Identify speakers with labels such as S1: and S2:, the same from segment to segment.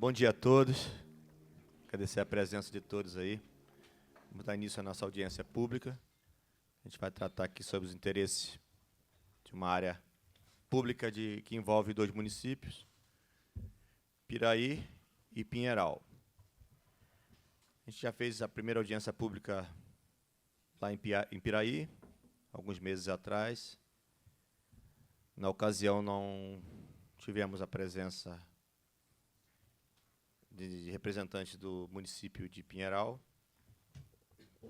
S1: Bom dia a todos. Agradecer a presença de todos aí. Vamos dar início à nossa audiência pública. A gente vai tratar aqui sobre os interesses de uma área pública que envolve 2 municípios, Piraí e Pinheiral. A gente já fez a primeira audiência pública lá em Piraí, alguns meses atrás. Na ocasião, não tivemos a presença de representantes do município de Pinheiral.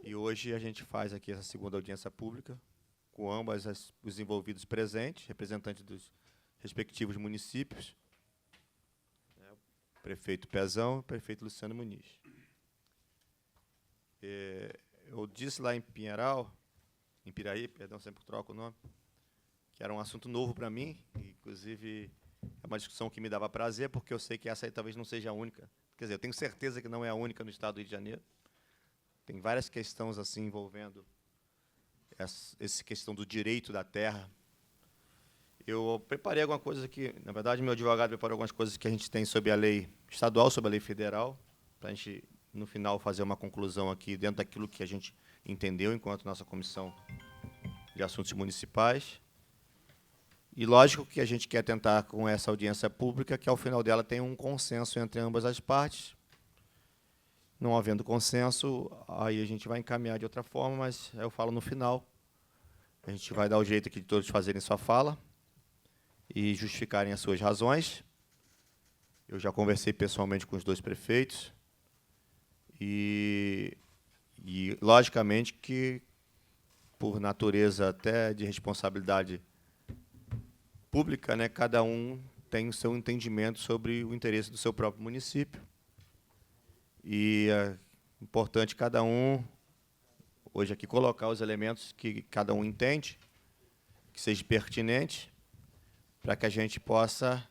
S1: E hoje a gente faz aqui essa segunda audiência pública, com os envolvidos presentes, representantes dos respectivos municípios, o prefeito Pezão e o prefeito Luciano Muniz. Eu disse lá em Piraí, perdão, sempre troco o nome, que era um assunto novo para mim, inclusive é uma discussão que me dava prazer, porque eu sei que essa aí talvez não seja a única. Quer dizer, eu tenho certeza que não é a única no estado do Rio de Janeiro. Tem várias questões assim envolvendo essa questão do direito da terra. Eu preparei alguma coisa aqui, na verdade, meu advogado preparou algumas coisas que a gente tem sobre a lei estadual, sobre a lei federal, para a gente, no final, fazer uma conclusão aqui dentro daquilo que a gente entendeu enquanto nossa comissão de assuntos municipais. E lógico que a gente quer tentar, com essa audiência pública, que ao final dela tenha um consenso entre ambas as partes. Não havendo consenso, aí a gente vai encaminhar de outra forma, mas eu falo no final. A gente vai dar o jeito aqui de todos fazerem sua fala e justificarem as suas razões. Eu já conversei pessoalmente com os 2 prefeitos e logicamente, que, por natureza até de responsabilidade pública, né, cada um tem o seu entendimento sobre o interesse do seu próprio município. E é importante cada um, hoje aqui, colocar os elementos que cada um entende, que seja pertinente, para que a gente possa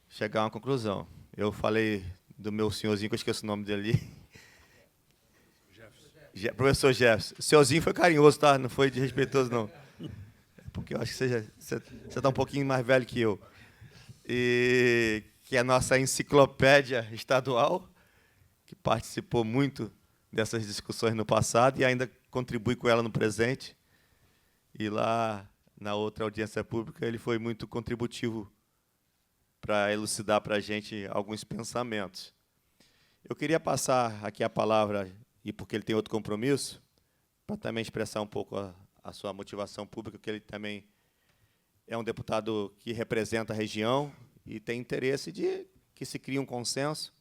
S1: chegar a uma conclusão. Eu falei do meu senhorzinho, que eu esqueço o nome dele ali. Professor Jefferson. O senhorzinho foi carinhoso, tá? Não foi desrespeitoso, não. Porque eu acho que você está um pouquinho mais velho que eu. E que é a nossa enciclopédia estadual, que participou muito dessas discussões no passado e ainda contribui com ela no presente. E lá, na outra audiência pública, ele foi muito contributivo para elucidar para a gente alguns pensamentos. Eu queria passar aqui a palavra, e porque ele tem outro compromisso, para também expressar um pouco a sua motivação pública, que ele também é um deputado que representa a região e tem interesse de que se crie um consenso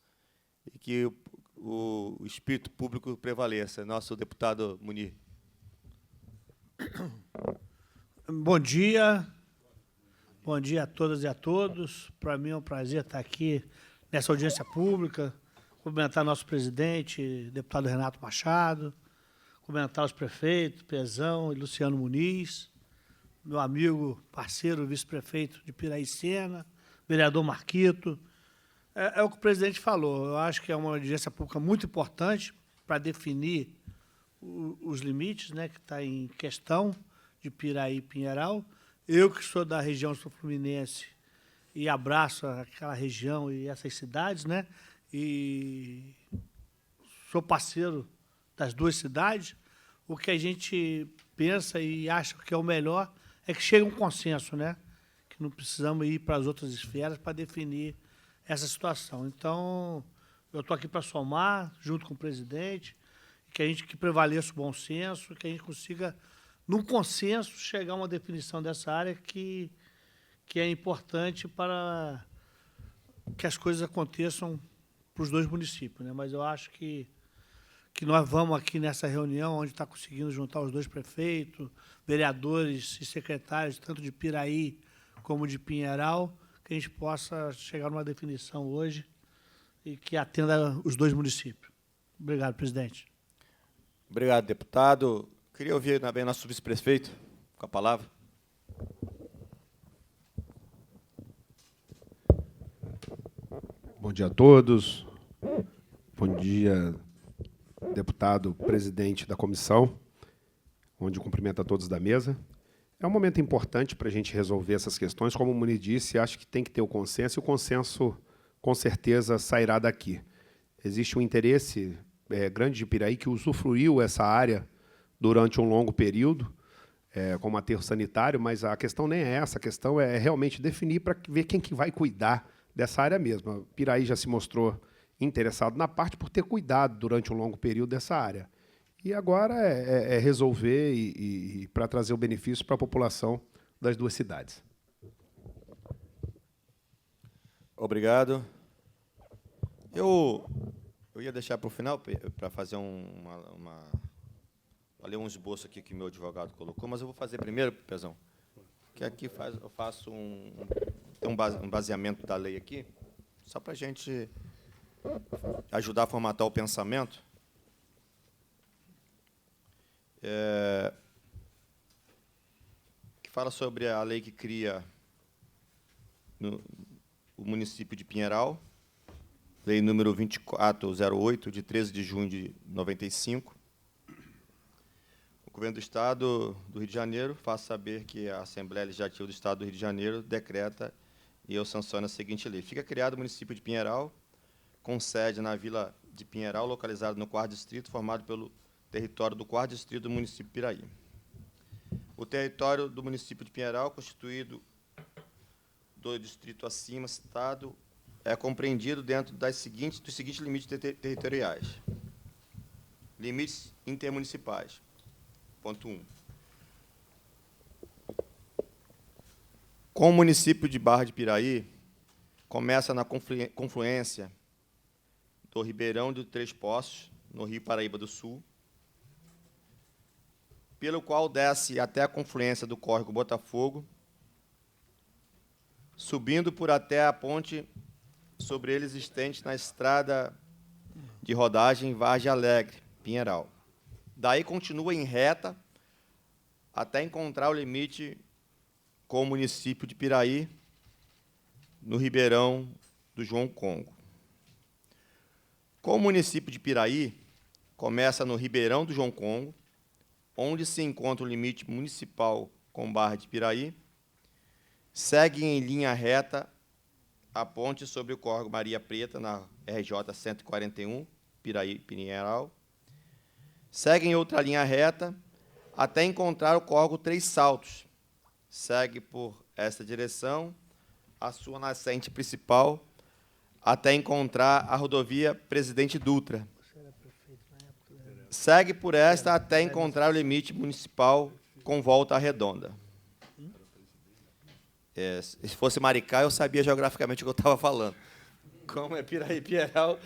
S1: e que o espírito público prevaleça. Nosso deputado Muniz.
S2: Bom dia a todas e a todos. Para mim é um prazer estar aqui nessa audiência pública, cumprimentar nosso presidente, deputado Renato Machado, cumprimentar os prefeitos, Pezão e Luciano Muniz, meu amigo, parceiro, vice-prefeito de Piracema, vereador Marquito. É o que o presidente falou. Eu acho que é uma audiência pública muito importante para definir os limites, né, que está em questão de Piraí e Pinheiral. Eu, que sou da região sul-fluminense e abraço aquela região e essas cidades, né, e sou parceiro das 2 cidades, o que a gente pensa e acha que é o melhor é que chegue um consenso, né? Que não precisamos ir para as outras esferas para definir essa situação. Então, eu estou aqui para somar, junto com o presidente, que prevaleça o bom senso, que a gente consiga, num consenso, chegar a uma definição dessa área que é importante para que as coisas aconteçam para os 2 municípios, né? Mas eu acho que nós vamos aqui nessa reunião, onde está conseguindo juntar os 2 prefeitos, vereadores e secretários, tanto de Piraí como de Pinheiral, que a gente possa chegar numa definição hoje e que atenda os 2 municípios. Obrigado, presidente.
S1: Obrigado, deputado. Queria ouvir também nosso vice-prefeito, com a palavra.
S3: Bom dia a todos. Bom dia, deputado presidente da comissão, onde cumprimento a todos da mesa. É um momento importante para a gente resolver essas questões. Como o Muniz disse, acho que tem que ter o consenso, e o consenso com certeza sairá daqui. Existe um interesse grande de Piraí que usufruiu essa área durante um longo período, como aterro sanitário, mas a questão nem é essa, a questão é realmente definir para ver quem que vai cuidar dessa área mesmo. Piraí já se mostrou interessado na parte por ter cuidado durante um longo período dessa área. E agora é resolver e para trazer o benefício para a população das duas cidades.
S1: Obrigado. Eu ia deixar para o final para fazer ler um esboço aqui que meu advogado colocou, mas eu vou fazer primeiro, Pezão, que aqui eu faço um baseamento da lei aqui, só para a gente ajudar a formatar o pensamento. Que fala sobre a lei que cria o município de Pinheiral, lei número 2408, de 13 de junho de 95. O Governo do Estado do Rio de Janeiro faz saber que a Assembleia Legislativa do Estado do Rio de Janeiro decreta e eu sanciono a seguinte lei. Fica criado o município de Pinheiral, com sede na Vila de Pinheiral, localizado no 4º Distrito, formado pelo território do 4º Distrito do município de Piraí. O território do município de Pinheiral, constituído do distrito acima citado, é compreendido dentro dos seguintes limites territoriais. Limites intermunicipais. Ponto 1. Com o município de Barra de Piraí, começa na confluência do Ribeirão de Três Poços, no Rio Paraíba do Sul, pelo qual desce até a confluência do córrego Botafogo, subindo por até a ponte sobre ele existente na estrada de rodagem Vargem Alegre, Pinheiral. Daí continua em reta até encontrar o limite com o município de Piraí, no Ribeirão do João Congo. Com o município de Piraí, começa no Ribeirão do João Congo, onde se encontra o limite municipal com Barra de Piraí, segue em linha reta a ponte sobre o córrego Maria Preta, na RJ 141, Piraí-Pinheiral, segue em outra linha reta até encontrar o córrego Três Saltos, segue por esta direção a sua nascente principal até encontrar a rodovia Presidente Dutra. Segue por esta até encontrar o limite municipal com Volta Redonda. Se fosse Maricá, eu sabia geograficamente o que eu estava falando. Como é Piraí e Pinheiral,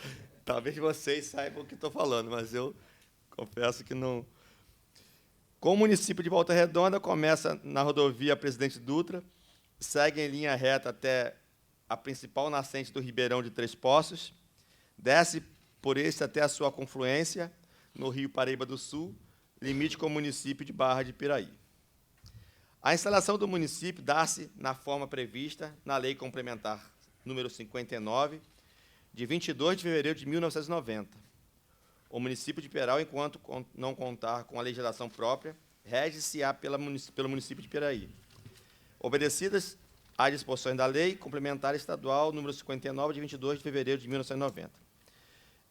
S1: talvez vocês saibam o que estou falando, mas eu confesso que não. Com o município de Volta Redonda, começa na rodovia Presidente Dutra, segue em linha reta até a principal nascente do Ribeirão de Três Poços, desce por este até a sua confluência, no Rio Paraíba do Sul, limite com o município de Barra de Piraí. A instalação do município dá-se na forma prevista na Lei Complementar número 59, de 22 de fevereiro de 1990. O município de Pinheiral, enquanto não contar com a legislação própria, rege-se-á pelo município de Piraí, obedecidas às disposições da Lei Complementar Estadual número 59, de 22 de fevereiro de 1990.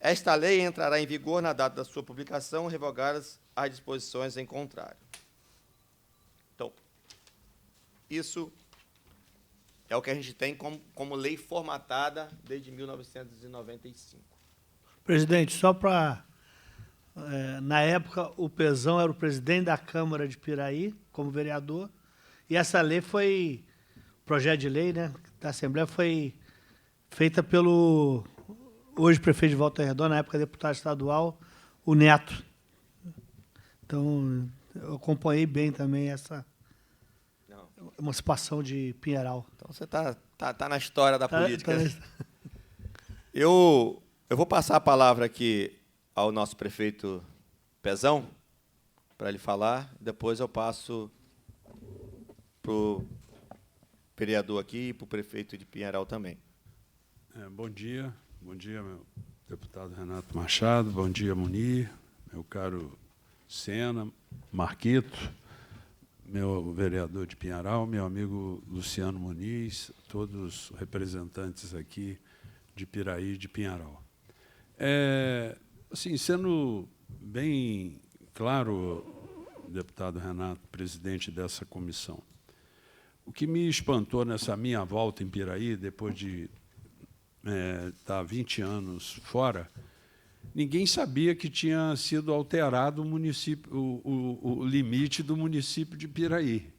S1: Esta lei entrará em vigor na data da sua publicação, revogadas as disposições em contrário. Então, isso é o que a gente tem como lei formatada desde 1995.
S2: Presidente, só para... na época, o Pezão era o presidente da Câmara de Piraí, como vereador, e essa lei foi, projeto de lei, né, da Assembleia, foi feita pelo, hoje, prefeito de Volta Redonda, na época, deputado estadual, o Neto. Então, eu acompanhei bem também essa emancipação de Pinheiral.
S1: Então, você tá na história da política. Eu vou passar a palavra aqui ao nosso prefeito Pezão, para ele falar, depois eu passo para o vereador aqui e para o prefeito de Pinheiral também.
S4: Bom dia, meu deputado Renato Machado, bom dia, Munir, meu caro Sena, Marquito, meu vereador de Pinheiral, meu amigo Luciano Muniz, todos os representantes aqui de Piraí e de Pinheiral. Assim, sendo bem claro, deputado Renato, presidente dessa comissão, o que me espantou nessa minha volta em Piraí, depois de estar 20 anos fora, ninguém sabia que tinha sido alterado o limite do município de Piraí.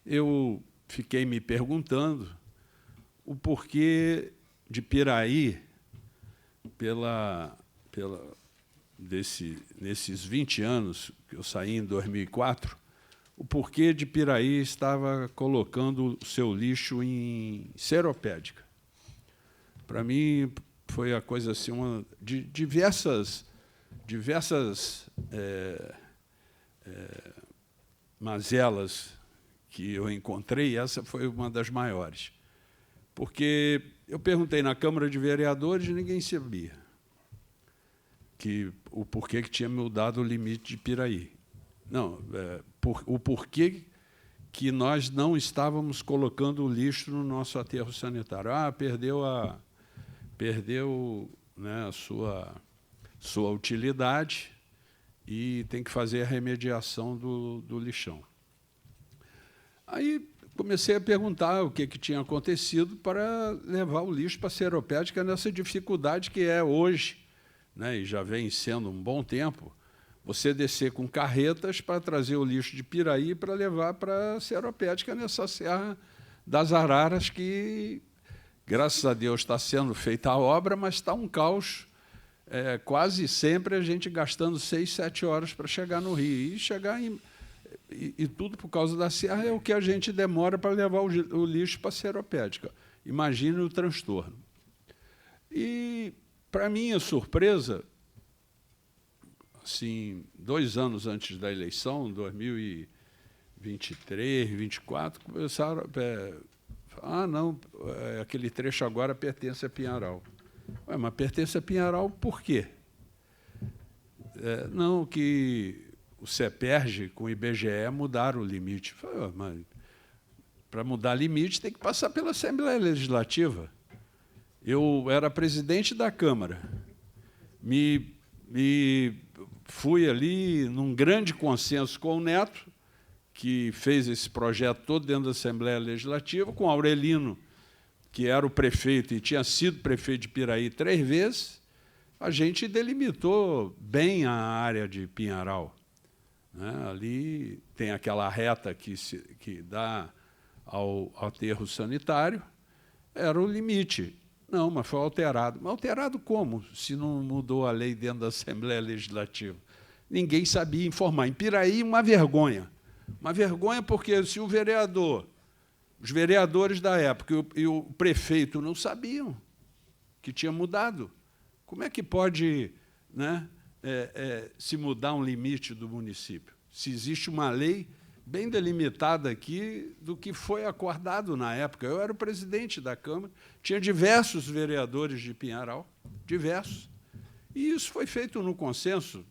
S4: Eu fiquei me perguntando o porquê de Piraí, nesses 20 anos, que eu saí em 2004, o porquê de Piraí estava colocando o seu lixo em Seropédica. Para mim, foi a coisa assim, de diversas mazelas que eu encontrei, essa foi uma das maiores. Porque eu perguntei na Câmara de Vereadores e ninguém sabia o porquê que tinha mudado o limite de Piraí. Não, o porquê que nós não estávamos colocando o lixo no nosso aterro sanitário. Perdeu, né, a sua utilidade e tem que fazer a remediação do lixão. Aí comecei a perguntar o que tinha acontecido para levar o lixo para a Seropédica nessa dificuldade que é hoje, né, e já vem sendo um bom tempo, você descer com carretas para trazer o lixo de Piraí para levar para a Seropédica nessa Serra das Araras, que, graças a Deus, está sendo feita a obra, mas está um caos. Quase sempre a gente gastando 6, 7 horas para chegar no Rio. E tudo por causa da serra é o que a gente demora para levar o lixo para a Seropédica. Imagine o transtorno. E, para minha surpresa, assim, 2 anos antes da eleição, 2023, 2024, começaram a falar, não, aquele trecho agora pertence a Pinheiral. Ué, mas pertence a Pinheiral por quê? Não, que o CEPERJ com o IBGE mudaram o limite. Falei, mas para mudar limite tem que passar pela Assembleia Legislativa. Eu era presidente da Câmara. Fui ali num grande consenso com o Neto, que fez esse projeto todo dentro da Assembleia Legislativa, com Aurelino, que era o prefeito e tinha sido prefeito de Piraí 3 vezes, a gente delimitou bem a área de Pinheiral. Né? Ali tem aquela reta que dá ao aterro sanitário, era o limite. Não, mas foi alterado. Mas alterado como, se não mudou a lei dentro da Assembleia Legislativa? Ninguém sabia informar. Em Piraí, uma vergonha. Uma vergonha porque se os vereadores da época e o prefeito não sabiam que tinha mudado. Como é que pode, né, se mudar um limite do município? Se existe uma lei bem delimitada aqui do que foi acordado na época. Eu era o presidente da Câmara, tinha diversos vereadores de Pinheiral, diversos. E isso foi feito no consenso.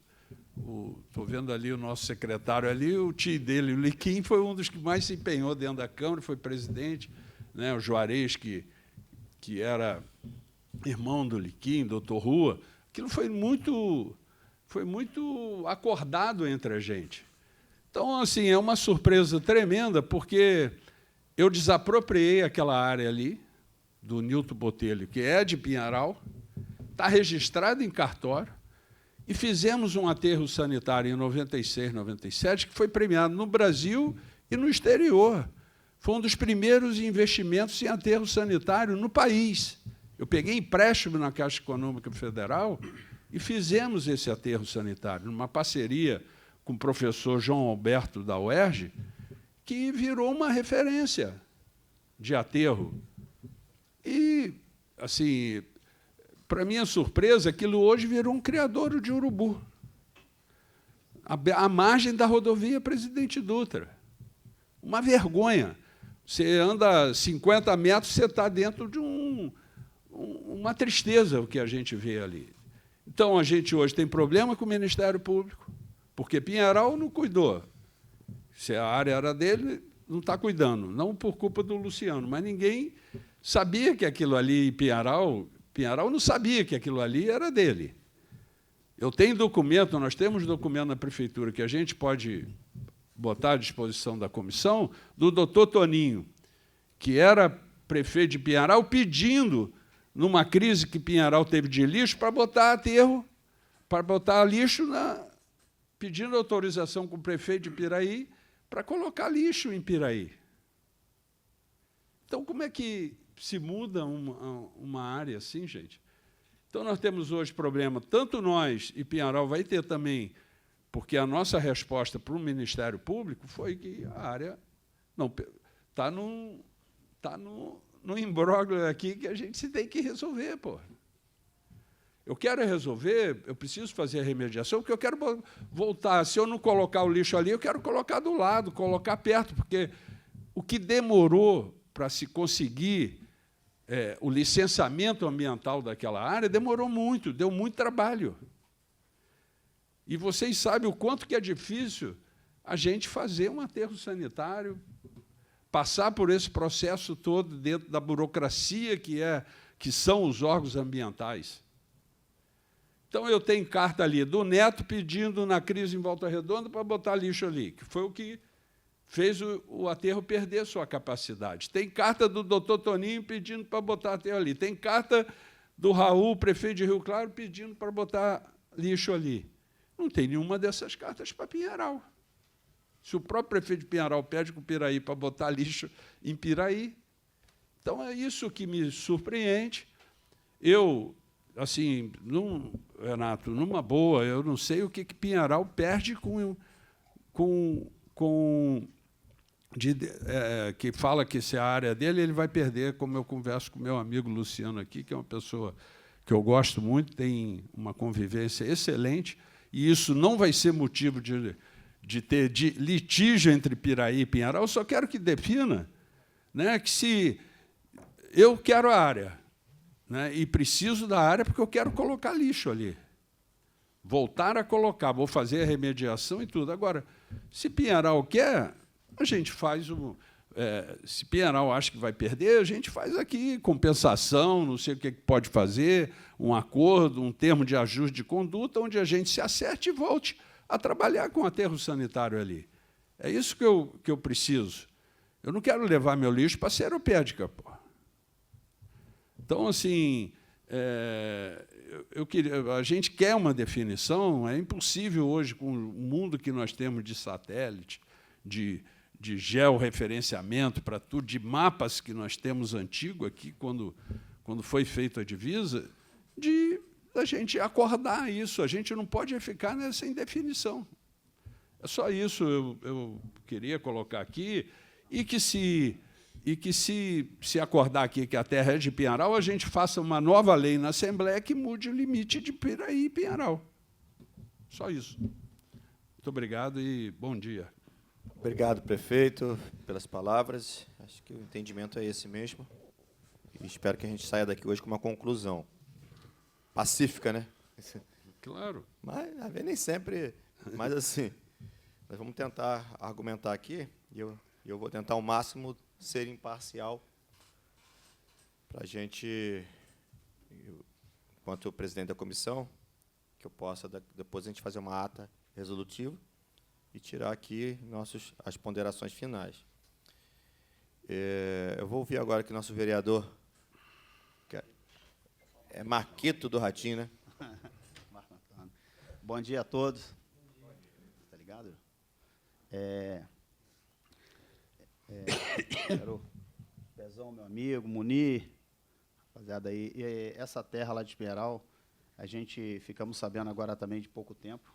S4: Estou vendo ali o nosso secretário ali, o tio dele, o Liquim, foi um dos que mais se empenhou dentro da Câmara, foi presidente, né, o Juarez, que era irmão do Liquim, doutor Rua. Aquilo foi muito acordado entre a gente. Então, assim, é uma surpresa tremenda, porque eu desapropriei aquela área ali, do Nilton Botelho, que é de Pinheiral, está registrado em cartório, e fizemos um aterro sanitário em 96, 97, que foi premiado no Brasil e no exterior. Foi um dos primeiros investimentos em aterro sanitário no país. Eu peguei empréstimo na Caixa Econômica Federal e fizemos esse aterro sanitário, numa parceria com o professor João Alberto da UERJ, que virou uma referência de aterro. E, assim, para minha surpresa, aquilo hoje virou um criadouro de urubu, à margem da rodovia Presidente Dutra. Uma vergonha. Você anda 50 metros, você está dentro de uma tristeza, o que a gente vê ali. Então, a gente hoje tem problema com o Ministério Público, porque Pinheiral não cuidou. Se a área era dele, não está cuidando. Não por culpa do Luciano, mas ninguém sabia que aquilo ali em Pinheiral Pinheiral não sabia que aquilo ali era dele. Eu tenho documento, nós temos documento na prefeitura que a gente pode botar à disposição da comissão, do doutor Toninho, que era prefeito de Pinheiral, pedindo, numa crise que Pinheiral teve de lixo, para botar aterro, para botar lixo, pedindo autorização com o prefeito de Piraí para colocar lixo em Piraí. Então, como é que se muda uma área assim, gente? Então, nós temos hoje problema, tanto nós e Pinheiral vai ter também, porque a nossa resposta para o Ministério Público foi que a área não está no imbróglio aqui que a gente se tem que resolver, pô. Eu quero resolver, eu preciso fazer a remediação, porque eu quero voltar. Se eu não colocar o lixo ali, eu quero colocar do lado, colocar perto, porque o que demorou para se conseguir o licenciamento ambiental daquela área demorou muito, deu muito trabalho. E vocês sabem o quanto que é difícil a gente fazer um aterro sanitário, passar por esse processo todo dentro da burocracia que são os órgãos ambientais. Então, eu tenho carta ali do Neto pedindo na crise em Volta Redonda para botar lixo ali, que foi o que fez o aterro perder sua capacidade. Tem carta do doutor Toninho pedindo para botar aterro ali. Tem carta do Raul, prefeito de Rio Claro, pedindo para botar lixo ali. Não tem nenhuma dessas cartas para Pinheiral. Se o próprio prefeito de Pinheiral pede com o Piraí para botar lixo em Piraí. Então, é isso que me surpreende. Eu, assim, Renato, numa boa, eu não sei o que Pinheiral perde que fala que se é a área dele, ele vai perder, como eu converso com meu amigo Luciano aqui, que é uma pessoa que eu gosto muito, tem uma convivência excelente, e isso não vai ser motivo de ter litígio entre Piraí e Pinheiral. Eu só quero que defina, né, que se eu quero a área, né, e preciso da área porque eu quero colocar lixo ali. Voltar a colocar, vou fazer a remediação e tudo. Agora, se Pinheiral quer, a gente faz se Pinheiral acha que vai perder, a gente faz aqui compensação, não sei o que pode fazer, um acordo, um termo de ajuste de conduta, onde a gente se acerte e volte a trabalhar com aterro sanitário ali. É isso que eu preciso. Eu não quero levar meu lixo para a Seropédica, pô. Então, assim, a gente quer uma definição, é impossível hoje, com o mundo que nós temos de satélite, de georreferenciamento para tudo, de mapas que nós temos antigo aqui, quando foi feita a divisa, da gente acordar isso. A gente não pode ficar nessa indefinição. É só isso eu queria colocar aqui, e que se acordar aqui que a terra é de Pinheiral, a gente faça uma nova lei na Assembleia que mude o limite de Piraí e Pinheiral. Só isso. Muito obrigado e bom dia.
S1: Obrigado, prefeito, pelas palavras. Acho que o entendimento é esse mesmo. E espero que a gente saia daqui hoje com uma conclusão pacífica, né?
S4: Claro.
S1: Mas, a ver, nem sempre. Mas, assim, nós vamos tentar argumentar aqui, e eu vou tentar ao máximo ser imparcial para a gente, enquanto presidente da comissão, que eu possa, depois a gente fazer uma ata resolutiva e tirar aqui as ponderações finais. Eu vou ouvir agora que nosso vereador, que é Marquito do Ratinho, né?
S5: Bom dia a todos. Tá ligado? Quero Pezão, meu amigo, Munir, rapaziada aí. E essa terra lá de Pinheiral, a gente ficamos sabendo agora também de pouco tempo.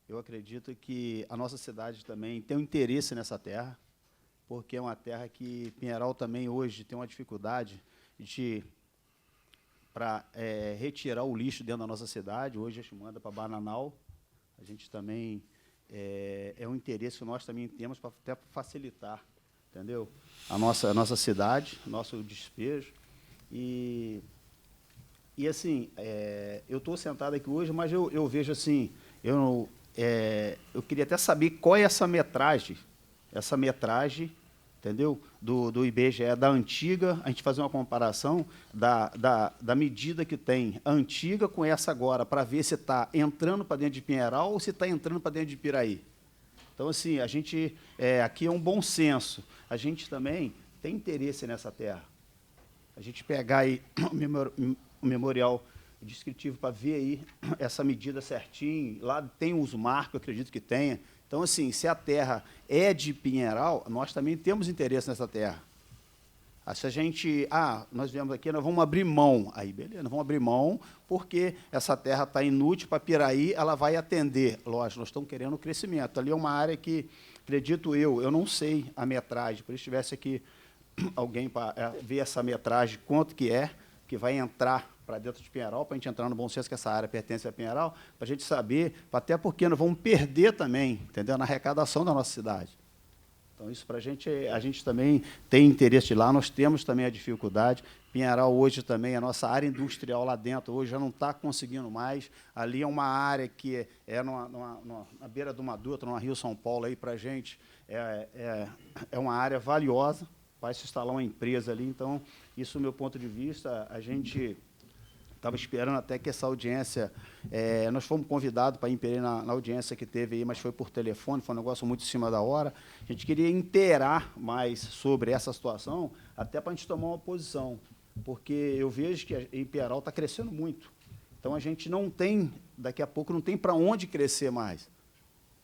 S5: Eu acredito que a nossa cidade também tem um interesse nessa terra, porque é uma terra que Pinheiral também hoje tem uma dificuldade para retirar o lixo dentro da nossa cidade. Hoje a gente manda para Bananal. A gente também é um interesse que nós também temos para até facilitar, entendeu? A nossa cidade, nosso despejo. E assim, eu estou sentado aqui hoje, mas eu vejo assim, eu queria até saber qual é essa metragem entendeu? Do IBGE, da antiga, a gente fazer uma comparação da medida que tem a antiga com essa agora, para ver se está entrando para dentro de Pinheiral ou se está entrando para dentro de Piraí. Então, assim, a gente, aqui é um bom senso. A gente também tem interesse nessa terra. A gente pegar aí o memorial descritivo para ver aí essa medida certinho, lá tem os marcos, eu acredito que tenha. Então, assim, se a terra é de Pinheiral, nós também temos interesse nessa terra. Se a gente, nós viemos aqui, nós vamos abrir mão. Aí, beleza, nós vamos abrir mão, porque essa terra está inútil para Piraí, ela vai atender. Lógico, nós estamos querendo crescimento. Ali é uma área que, acredito eu não sei a metragem, por isso tivesse aqui alguém para ver essa metragem, quanto que vai entrar para dentro de Pinheiral, para a gente entrar no bom senso que essa área pertence a Pinheiral, para a gente saber, até porque nós vamos perder também, entendeu? Na arrecadação da nossa cidade. Então, isso para a gente também tem interesse de lá, nós temos também a dificuldade. Pinheiral hoje também, a nossa área industrial lá dentro, hoje já não está conseguindo mais. Ali é uma área que na beira de uma dutra, no Rio São Paulo, aí para a gente, é uma área valiosa, vai se instalar uma empresa ali. Então, isso, do meu ponto de vista, a gente estava esperando até que essa audiência, nós fomos convidados para ir na audiência que teve aí, mas foi por telefone, foi um negócio muito em cima da hora. A gente queria inteirar mais sobre essa situação, até para a gente tomar uma posição, porque eu vejo que em Pinheiral está crescendo muito. Então, a gente não tem, daqui a pouco, não tem para onde crescer mais.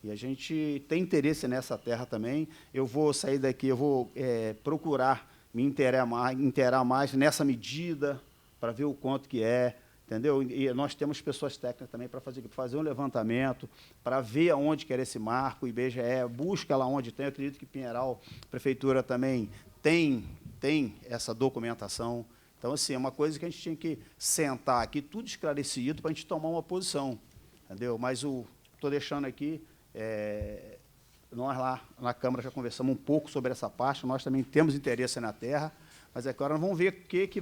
S5: E a gente tem interesse nessa terra também. Eu vou sair daqui, eu vou procurar me inteirar mais nessa medida, para ver o quanto que entendeu? E nós temos pessoas técnicas também para fazer um levantamento, para ver aonde que era esse marco, o IBGE busca lá onde tem. Eu acredito que Pinheiral, a prefeitura também tem essa documentação. Então, assim, é uma coisa que a gente tinha que sentar aqui, tudo esclarecido, para a gente tomar uma posição, entendeu? Mas estou deixando aqui, nós lá na Câmara já conversamos um pouco sobre essa parte, nós também temos interesse na terra, mas agora nós vamos ver o que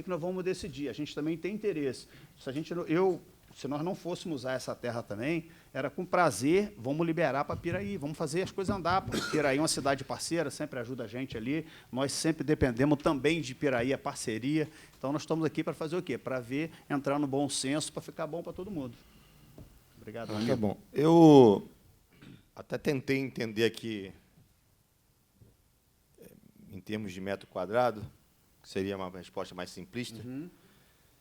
S5: nós vamos decidir. A gente também tem interesse. Se nós não fôssemos usar essa terra também, era com prazer, vamos liberar para Piraí, vamos fazer as coisas andar, porque Piraí é uma cidade parceira, sempre ajuda a gente ali, nós sempre dependemos também de Piraí, a parceria. Então, nós estamos aqui para fazer o quê? Para ver, entrar no bom senso, para ficar bom para todo mundo. Obrigado, amigo.
S1: Tá bom. Eu até tentei entender aqui, em termos de metro quadrado, que seria uma resposta mais simplista,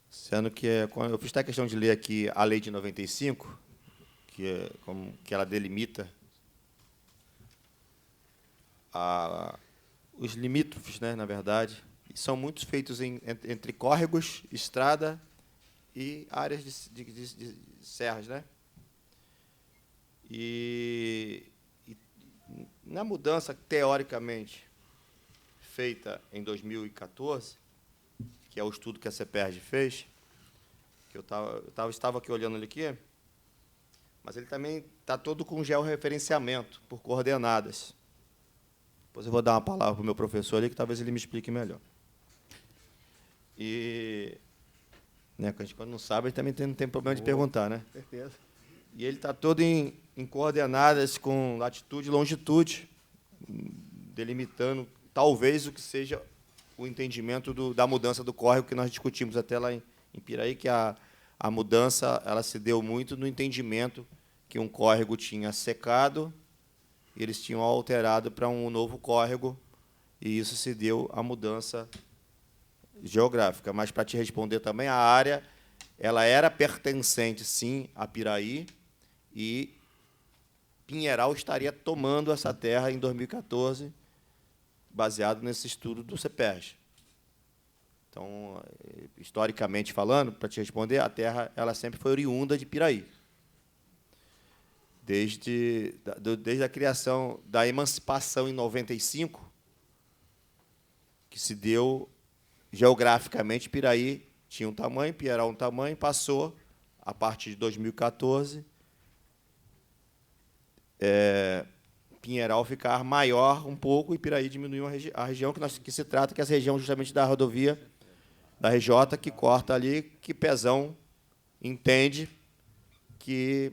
S1: sendo que quando eu fiz até a questão de ler aqui a lei de 95, que ela delimita os limítrofes, né, na verdade, e são muitos feitos entre córregos, estrada e áreas de serras, né? E na mudança, teoricamente, feita em 2014, que é o estudo que a CEPERJ fez, que eu estava aqui olhando ele aqui, mas ele também está todo com georreferenciamento, por coordenadas. Depois eu vou dar uma palavra para o meu professor ali, que talvez ele me explique melhor. E, né, quando a gente não sabe, a gente também não tem problema de perguntar, né?
S5: Certeza.
S1: E ele está todo em coordenadas com latitude e longitude, delimitando talvez o que seja o entendimento da mudança do córrego, que nós discutimos até lá em Piraí, que a mudança ela se deu muito no entendimento que um córrego tinha secado, e eles tinham alterado para um novo córrego, e isso se deu a mudança geográfica. Mas, para te responder também, a área ela era pertencente, sim, a Piraí, e Pinheiral estaria tomando essa terra em 2014, baseado nesse estudo do CEPERJ. Então, historicamente falando, para te responder, a terra ela sempre foi oriunda de Piraí. Desde a criação da emancipação em 95, que se deu geograficamente, Piraí tinha um tamanho, Pinheiral um tamanho, passou, a partir de 2014, Pinheiral ficar maior um pouco e Piraí diminuiu a região que se trata, que é essa região justamente da rodovia da RJ, que corta ali, que Pezão entende que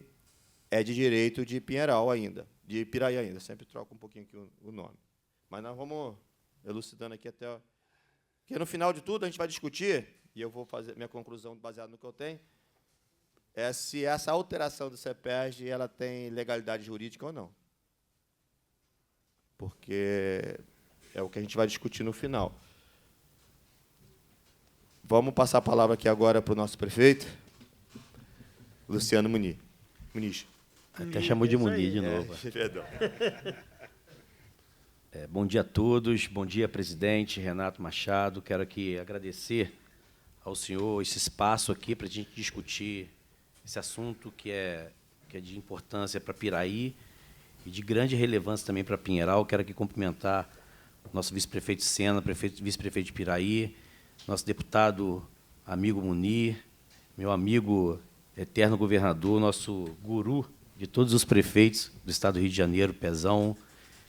S1: é de direito de Pinheiral ainda, de Piraí ainda, sempre troca um pouquinho aqui o nome. Mas nós vamos elucidando aqui até... Porque, no final de tudo, a gente vai discutir, e eu vou fazer minha conclusão baseada no que eu tenho, é se essa alteração do CEPERJ ela tem legalidade jurídica ou não. Porque é o que a gente vai discutir no final. Vamos passar a palavra aqui agora para o nosso prefeito, Luciano Muniz.
S6: Até chamou de Muniz de novo.
S1: Perdão.
S6: Bom dia a todos, bom dia, presidente Renato Machado. Quero aqui agradecer ao senhor esse espaço aqui para a gente discutir esse assunto que é de importância para Piraí e de grande relevância também para Pinheiral. Quero aqui cumprimentar nosso vice-prefeito Sena, vice-prefeito de Piraí, nosso deputado amigo Munir, meu amigo eterno governador, nosso guru de todos os prefeitos do estado do Rio de Janeiro, Pezão.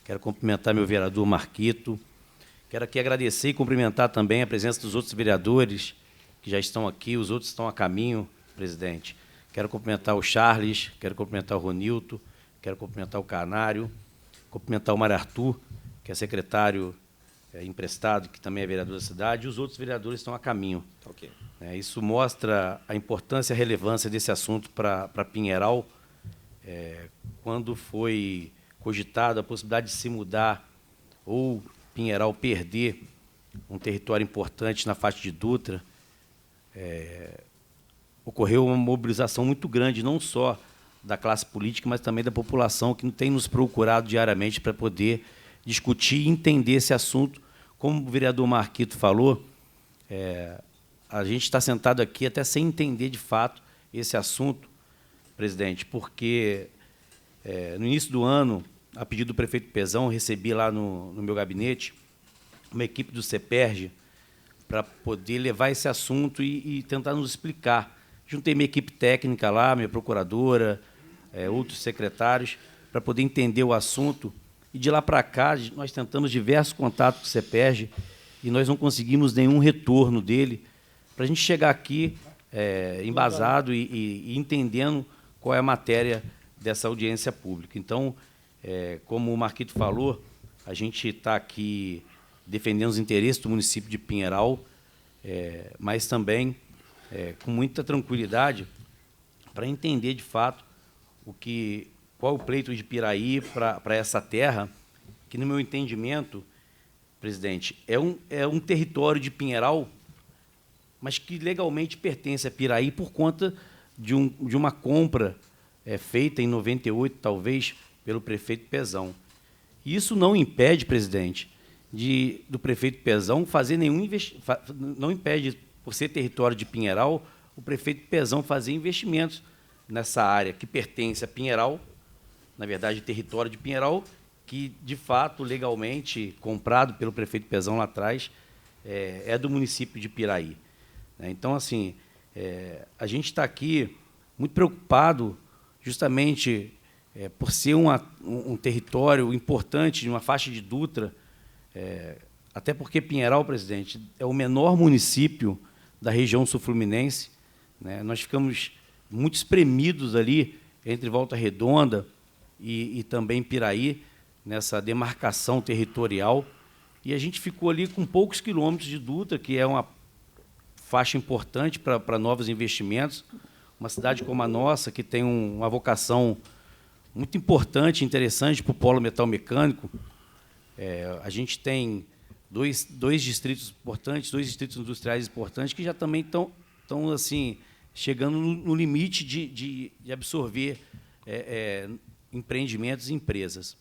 S6: Quero cumprimentar meu vereador Marquito. Quero aqui agradecer e cumprimentar também a presença dos outros vereadores que já estão aqui, os outros estão a caminho, presidente. Quero cumprimentar o Charles, quero cumprimentar o Ronilton, quero cumprimentar o Canário, cumprimentar o Mário Arthur, que é secretário emprestado, que também é vereador da cidade, e os outros vereadores estão a caminho.
S1: Okay.
S6: Isso mostra a importância e a relevância desse assunto para Pinheiral, quando foi cogitada a possibilidade de se mudar ou Pinheiral perder um território importante na faixa de Dutra, ocorreu uma mobilização muito grande, não só da classe política, mas também da população, que tem nos procurado diariamente para poder discutir e entender esse assunto. Como o vereador Marquito falou, a gente está sentado aqui até sem entender, de fato, esse assunto, presidente, porque no início do ano, a pedido do prefeito Pezão, recebi lá no meu gabinete uma equipe do CEPERJ para poder levar esse assunto e tentar nos explicar. Juntei minha equipe técnica lá, minha procuradora, outros secretários, para poder entender o assunto. E de lá para cá, nós tentamos diversos contatos com o CEPERJ e nós não conseguimos nenhum retorno dele, para a gente chegar aqui embasado e entendendo qual é a matéria dessa audiência pública. Então, como o Marquito falou, a gente está aqui defendendo os interesses do município de Pinheiral, mas também com muita tranquilidade para entender, de fato, qual é o pleito de Piraí para essa terra, que, no meu entendimento, presidente, é um território de Pinheiral, mas que legalmente pertence a Piraí por conta de uma compra feita em 98, talvez, pelo prefeito Pezão. E isso não impede, presidente, do prefeito Pezão fazer nenhum investimento, não impede, por ser território de Pinheiral, o prefeito Pezão fazer investimentos nessa área que pertence a Pinheiral, na verdade, território de Pinheiral, que, de fato, legalmente comprado pelo prefeito Pezão lá atrás, é do município de Piraí. Então, assim, a gente está aqui muito preocupado justamente por ser um território importante, de uma faixa de Dutra, até porque Pinheiral, presidente, é o menor município da região sul-fluminense, né? Nós ficamos muito espremidos ali entre Volta Redonda e também Piraí, nessa demarcação territorial, e a gente ficou ali com poucos quilômetros de Dutra, que é uma faixa importante para novos investimentos. Uma cidade como a nossa, que tem uma vocação muito importante e interessante para o polo metal mecânico. A gente tem dois distritos importantes, 2 distritos industriais importantes, que já também estão assim, chegando no limite de absorver empreendimentos e empresas.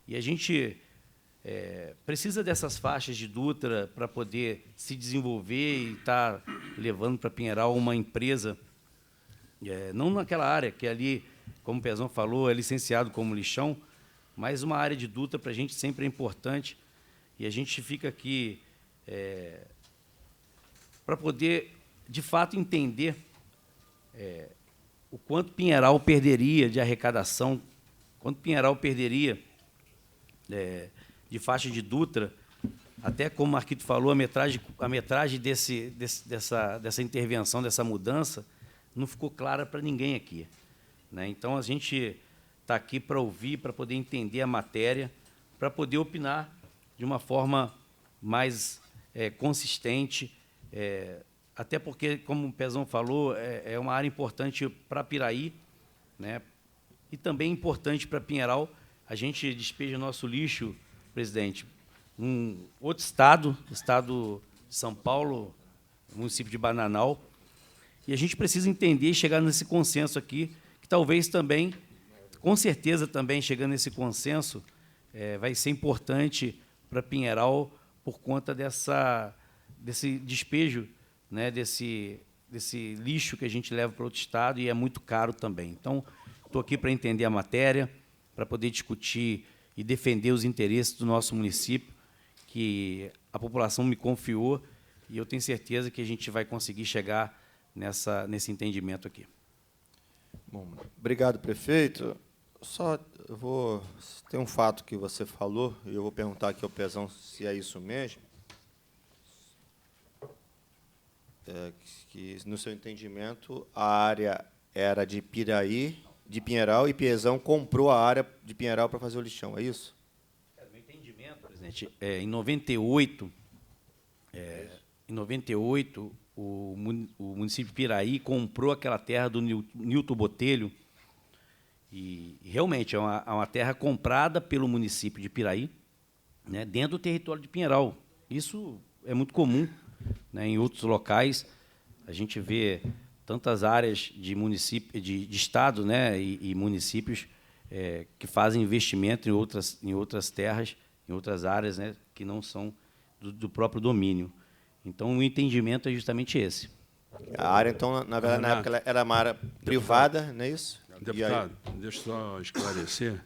S6: E a gente precisa dessas faixas de Dutra para poder se desenvolver e estar levando para Pinheiral uma empresa, não naquela área que ali, como o Pezão falou, é licenciado como lixão, mas uma área de Dutra para a gente sempre é importante. E a gente fica aqui para poder, de fato, entender o quanto Pinheiral perderia de arrecadação, quanto Pinheiral perderia de faixa de Dutra, até como o Marquito falou, a metragem dessa intervenção, dessa mudança, não ficou clara para ninguém aqui, né? Então, a gente está aqui para ouvir, para poder entender a matéria, para poder opinar de uma forma mais consistente, até porque, como o Pezão falou, é uma área importante para Piraí, né, e também importante para Pinheiral. A gente despeja nosso lixo, presidente, um outro estado, o estado de São Paulo, município de Bananal, e a gente precisa entender e chegar nesse consenso aqui, que talvez também, com certeza também, chegando nesse consenso, vai ser importante para Pinheiral por conta desse despejo, né, desse lixo que a gente leva para outro estado, e é muito caro também. Então, estou aqui para entender a matéria, para poder discutir e defender os interesses do nosso município, que a população me confiou, e eu tenho certeza que a gente vai conseguir chegar nesse entendimento aqui.
S1: Bom, obrigado, prefeito. Tem um fato que você falou, e eu vou perguntar aqui ao Pezão se é isso mesmo. Que, no seu entendimento, a área era de Pinheiral, e Pezão comprou a área de Pinheiral para fazer o lixão, é isso?
S6: Meu entendimento, presidente, em 98, o município de Piraí comprou aquela terra do Nilton Botelho, e realmente é uma terra comprada pelo município de Piraí, né, dentro do território de Pinheiral. Isso é muito comum, né, em outros locais. A gente vê tantas áreas de município, de estado, né, e municípios que fazem investimento em outras terras, em outras áreas, né, que não são do próprio domínio. Então, o entendimento é justamente esse.
S1: A área, então, na verdade, na época, ela era uma área privada, não é isso?
S4: Deputado, deixa eu só esclarecer.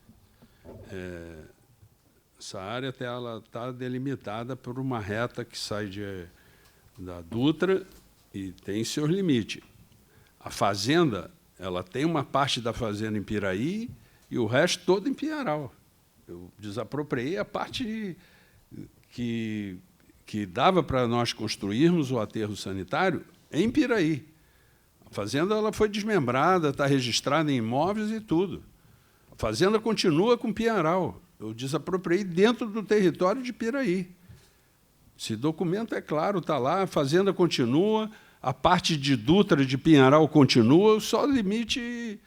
S4: Essa área está delimitada por uma reta que sai da Dutra e tem seus limites. A fazenda, ela tem uma parte da fazenda em Piraí e o resto todo em Pinheiral. Eu desapropriei a parte que dava para nós construirmos o aterro sanitário em Piraí. A fazenda ela foi desmembrada, está registrada em imóveis e tudo. A fazenda continua com Pinheiral. Eu desapropriei dentro do território de Piraí. Esse documento, é claro, está lá, a fazenda continua, a parte de Dutra de Pinheiral continua, só o limite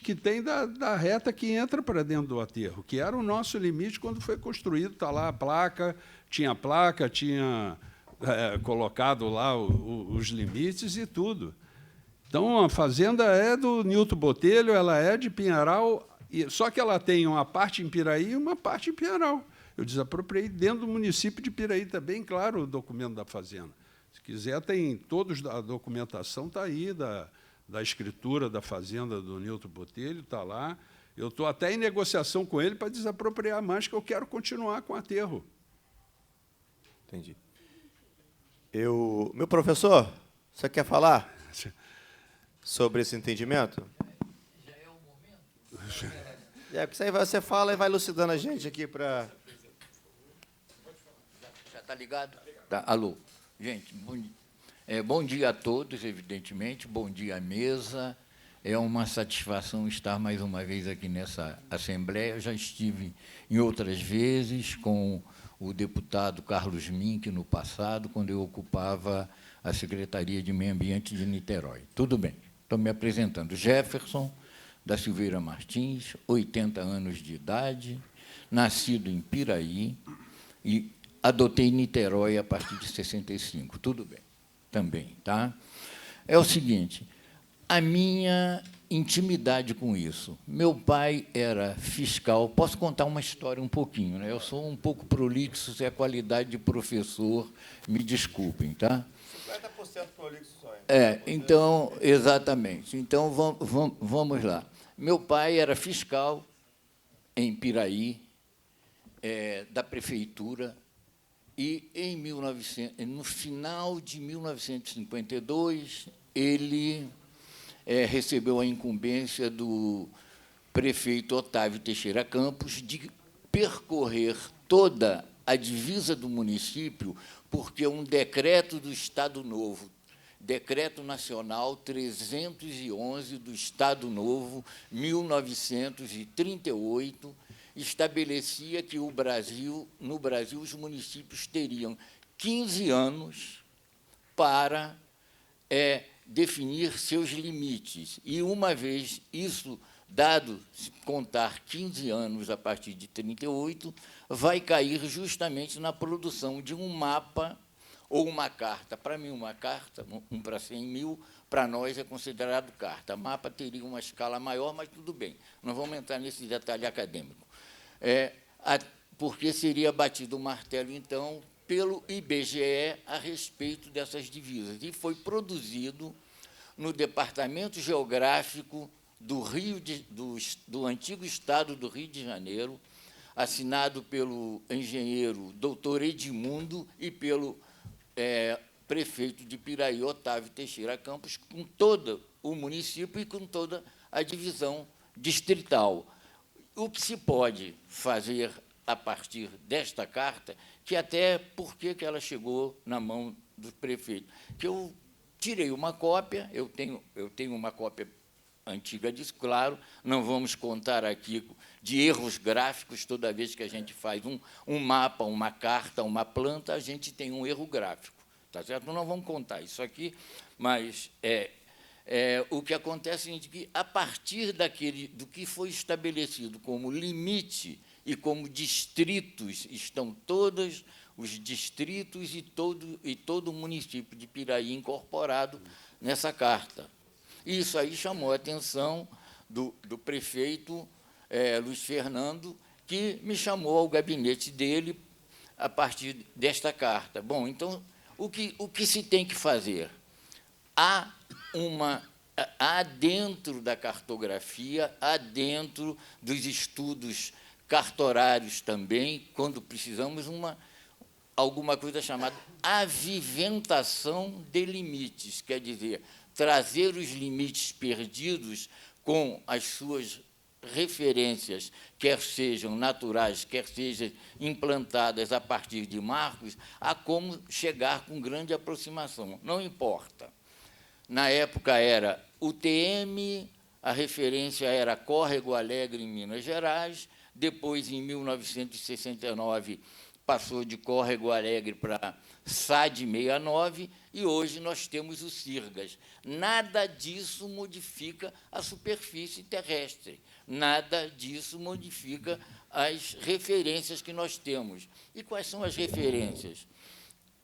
S4: que tem da reta que entra para dentro do aterro, que era o nosso limite quando foi construído. Está lá a placa, tinha colocado lá os limites e tudo. Então, a fazenda é do Nilton Botelho, ela é de Pinheiral, só que ela tem uma parte em Piraí e uma parte em Pinheiral. Eu desapropriei dentro do município de Piraí, está bem claro o documento da fazenda. Se quiser, tem todos, a documentação está aí, da escritura da fazenda do Nilton Botelho, está lá. Eu estou até em negociação com ele para desapropriar mais, que eu quero continuar com o aterro.
S1: Entendi. Meu professor, você quer falar sobre esse entendimento? Já é o momento? Porque isso aí você fala e vai elucidando a gente aqui para...
S7: Já está ligado? Tá, alô. Gente, bom dia a todos, evidentemente, bom dia à mesa. É uma satisfação estar mais uma vez aqui nessa Assembleia. Eu já estive em outras vezes com o deputado Carlos Mink no passado, quando eu ocupava a Secretaria de Meio Ambiente de Niterói. Tudo bem, estou me apresentando. Jefferson da Silveira Martins, 80 anos de idade, nascido em Piraí e adotei Niterói a partir de 65. Tudo bem, também. Tá? É o seguinte, a minha intimidade com isso. Meu pai era fiscal. Posso contar uma história um pouquinho, né? Eu sou um pouco prolixo, se é qualidade de professor, me desculpem, tá?
S1: 50% prolixo só.
S7: Então, exatamente. Então, vamos lá. Meu pai era fiscal em Piraí, da prefeitura, e no final de 1952, ele recebeu a incumbência do prefeito Otávio Teixeira Campos de percorrer toda a divisa do município, porque um decreto do Estado Novo, Decreto Nacional 311 do Estado Novo, 1938, estabelecia que no Brasil, os municípios teriam 15 anos para definir seus limites. E, uma vez isso dado, se contar 15 anos a partir de 38, vai cair justamente na produção de um mapa ou uma carta. Para mim, uma carta, 1 para 100 mil, para nós é considerado carta. Mapa teria uma escala maior, mas tudo bem, não vamos entrar nesse detalhe acadêmico. Porque seria batido o martelo, então, pelo IBGE a respeito dessas divisas. E foi produzido no Departamento Geográfico do antigo Estado do Rio de Janeiro, assinado pelo engenheiro doutor Edmundo e pelo prefeito de Piraí, Otávio Teixeira Campos, com todo o município e com toda a divisão distrital. O que se pode fazer a partir desta carta, que até por que ela chegou na mão do prefeito, que eu tirei uma cópia, eu tenho uma cópia antiga disso, claro, não vamos contar aqui de erros gráficos, toda vez que a gente faz um mapa, uma carta, uma planta, a gente tem um erro gráfico, tá certo? Não vamos contar isso aqui, mas o que acontece é que, a partir do que foi estabelecido como limite e como distritos, estão todos os distritos e todo o município de Piraí incorporado nessa carta. Isso aí chamou a atenção do prefeito Luiz Fernando, que me chamou ao gabinete dele a partir desta carta. Bom, então, o que se tem que fazer? Há dentro da cartografia, há dentro dos estudos cartorários também, quando precisamos, alguma coisa chamada aviventação de limites, quer dizer, trazer os limites perdidos com as suas referências, quer sejam naturais, quer sejam implantadas a partir de marcos, a como chegar com grande aproximação. Não importa. Na época era UTM, a referência era Córrego Alegre, em Minas Gerais, depois, em 1969, passou de Córrego Alegre para SAD 69, e hoje nós temos o Sirgas. Nada disso modifica a superfície terrestre, nada disso modifica as referências que nós temos. E quais são as referências?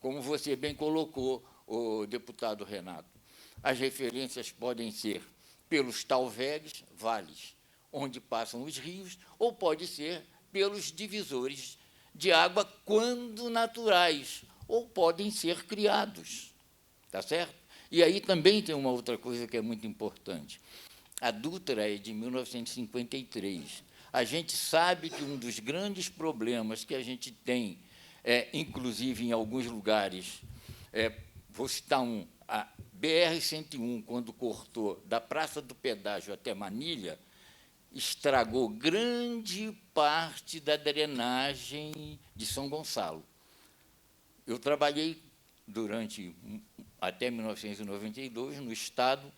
S7: Como você bem colocou, o deputado Renato, as referências podem ser pelos talvegues, vales, onde passam os rios, ou pode ser pelos divisores de água, quando naturais, ou podem ser criados. Tá certo? E aí também tem uma outra coisa que é muito importante. A Dutra é de 1953. A gente sabe que um dos grandes problemas que a gente tem, inclusive em alguns lugares, vou citar a BR-101, quando cortou da Praça do Pedágio até Manilha, estragou grande parte da drenagem de São Gonçalo. Eu trabalhei até 1992 no Estado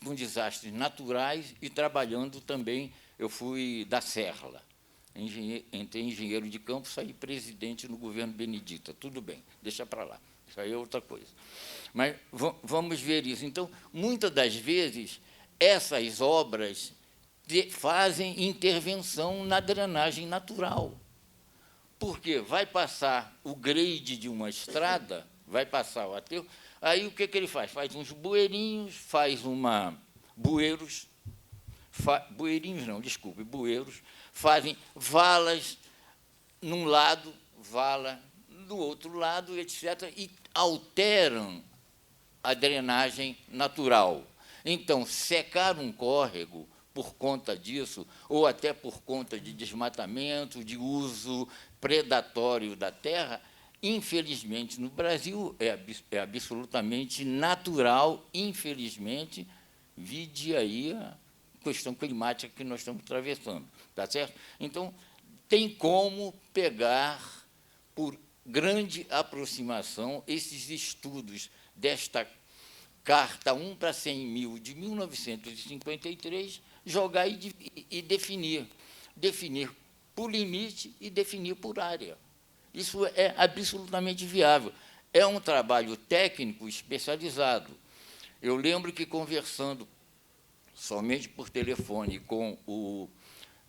S7: com desastres naturais e trabalhando também, eu fui da Serra. Entrei engenheiro de campo, saí presidente no governo Benedita. Tudo bem, deixa para lá, isso aí é outra coisa. Mas vamos ver isso. Então, muitas das vezes, essas obras fazem intervenção na drenagem natural. Porque vai passar o grade de uma estrada, vai passar o aterro, aí o que ele faz? Faz uns bueirinhos, bueiros, fazem valas num lado, vala do outro lado, etc., e alteram a drenagem natural. Então, secar um córrego por conta disso, ou até por conta de desmatamento, de uso predatório da terra, infelizmente, no Brasil, é absolutamente natural, infelizmente, vide aí a questão climática que nós estamos atravessando, tá certo? Então, tem como pegar, por grande aproximação, esses estudos desta Carta 1 para 100 mil, de 1953, jogar e definir por limite e definir por área. Isso é absolutamente viável. É um trabalho técnico especializado. Eu lembro que, conversando somente por telefone com o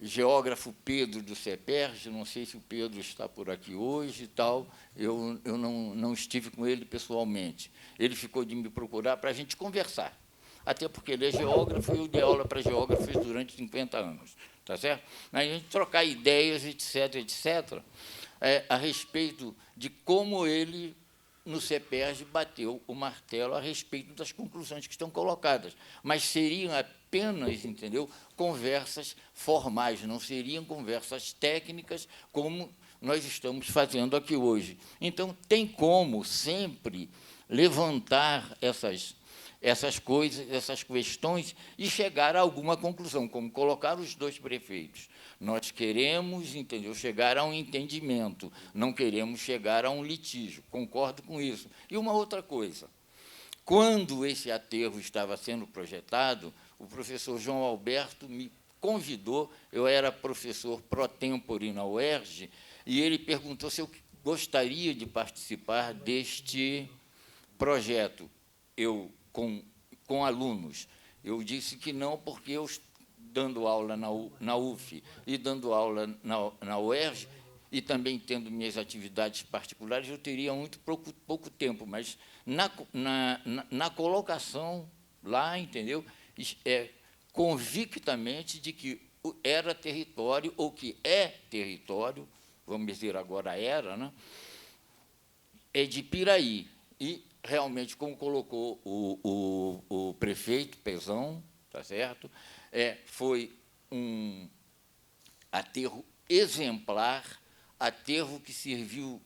S7: geógrafo Pedro do CEPERJ, não sei se o Pedro está por aqui hoje e tal, eu não estive com ele pessoalmente. Ele ficou de me procurar para a gente conversar, até porque ele é geógrafo e eu dei aula para geógrafos durante 50 anos, tá certo? A gente trocar ideias, etc., etc., a respeito de como ele, no CEPERJ, bateu o martelo a respeito das conclusões que estão colocadas. Mas seriam apenas, entendeu, conversas formais, não seriam conversas técnicas como nós estamos fazendo aqui hoje. Então, tem como sempre levantar essas coisas, essas questões e chegar a alguma conclusão, como colocar os dois prefeitos. Nós queremos, entendeu, chegar a um entendimento, não queremos chegar a um litígio. Concordo com isso. E uma outra coisa, quando esse aterro estava sendo projetado, o professor João Alberto me convidou, eu era professor pro tempore na UERJ, e ele perguntou se eu gostaria de participar deste projeto, com alunos. Eu disse que não, porque eu, dando aula na UF e dando aula na UERJ, e também tendo minhas atividades particulares, eu teria muito pouco tempo, mas na colocação lá, entendeu, convictamente de que era território, ou que é território, vamos dizer agora era, né, é de Piraí. E, realmente, como colocou o prefeito Pezão, tá certo? Foi um aterro exemplar, aterro que serviu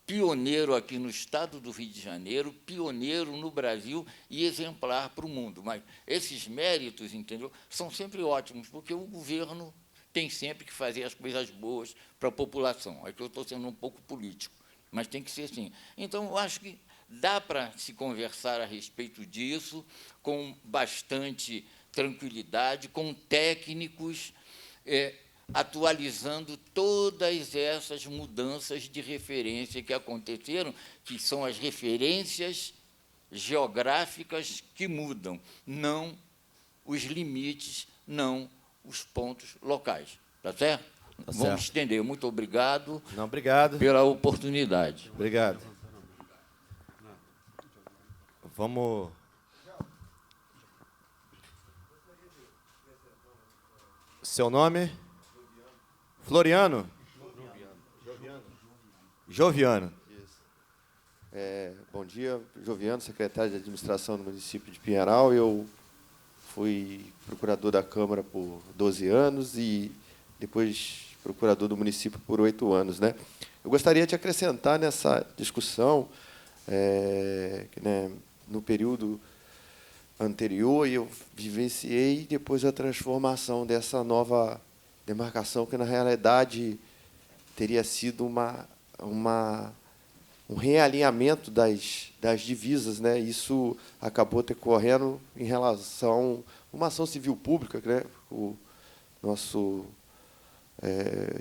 S7: pioneiro aqui no estado do Rio de Janeiro, pioneiro no Brasil e exemplar para o mundo. Mas esses méritos, entendeu, são sempre ótimos, porque o governo tem sempre que fazer as coisas boas para a população. É que eu estou sendo um pouco político, mas tem que ser assim. Então, eu acho que dá para se conversar a respeito disso com bastante tranquilidade, com técnicos, atualizando todas essas mudanças de referência que aconteceram, que são as referências geográficas que mudam, não os limites, não os pontos locais. Tá certo?
S1: Tá
S7: Vamos
S1: certo.
S7: estender. Muito obrigado.
S1: Não, obrigado.
S7: Pela oportunidade.
S1: Obrigado. Vamos. Seu nome? Floriano? Joviano.
S8: Bom dia, Joviano, secretário de Administração do município de Pinheiral. Eu fui procurador da Câmara por 12 anos e depois procurador do município por 8 anos, né? Eu gostaria de acrescentar nessa discussão, no período anterior, eu vivenciei depois a transformação dessa nova demarcação, que, na realidade, teria sido um realinhamento das divisas, né? Isso acabou decorrendo em relação a uma ação civil pública, né? O nosso,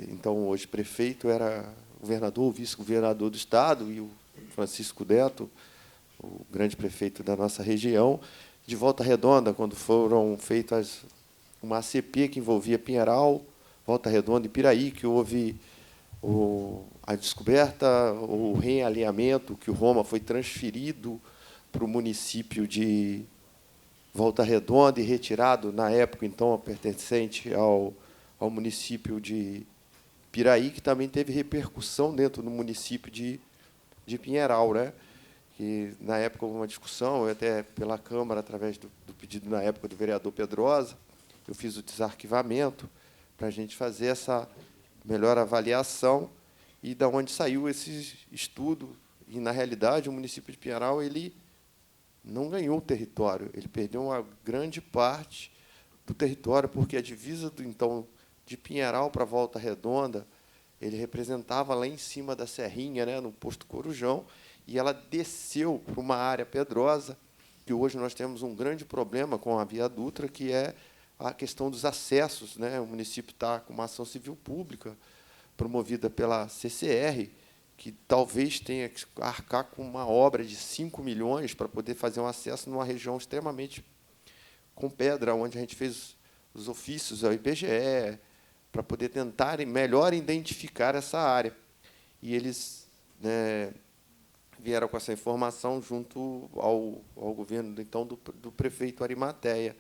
S8: então, hoje, prefeito era governador, vice-governador do Estado, e o Francisco Neto, o grande prefeito da nossa região, de Volta Redonda, quando foram feitas uma ACP que envolvia Pinheiral, Volta Redonda e Piraí, que houve a descoberta, o realinhamento, que o Roma foi transferido para o município de Volta Redonda e retirado, na época, então, pertencente ao município de Piraí, que também teve repercussão dentro do município de Pinheiral, né? Que, na época, houve uma discussão, até pela Câmara, através do pedido, na época, do vereador Pedrosa, eu fiz o desarquivamento para a gente fazer essa melhor avaliação e da onde saiu esse estudo. E, na realidade, o município de Pinheiral ele não ganhou o território, ele perdeu uma grande parte do território, porque a divisa de Pinheiral para Volta Redonda, ele representava lá em cima da Serrinha, né, no posto Corujão, e ela desceu para uma área pedrosa, que hoje nós temos um grande problema com a Via Dutra, que é a questão dos acessos, né? O município está com uma ação civil pública promovida pela CCR, que talvez tenha que arcar com uma obra de 5 milhões para poder fazer um acesso numa região extremamente com pedra, onde a gente fez os ofícios ao IBGE, para poder tentar melhor identificar essa área. E eles, né, vieram com essa informação junto ao governo, então, do prefeito Arimateia.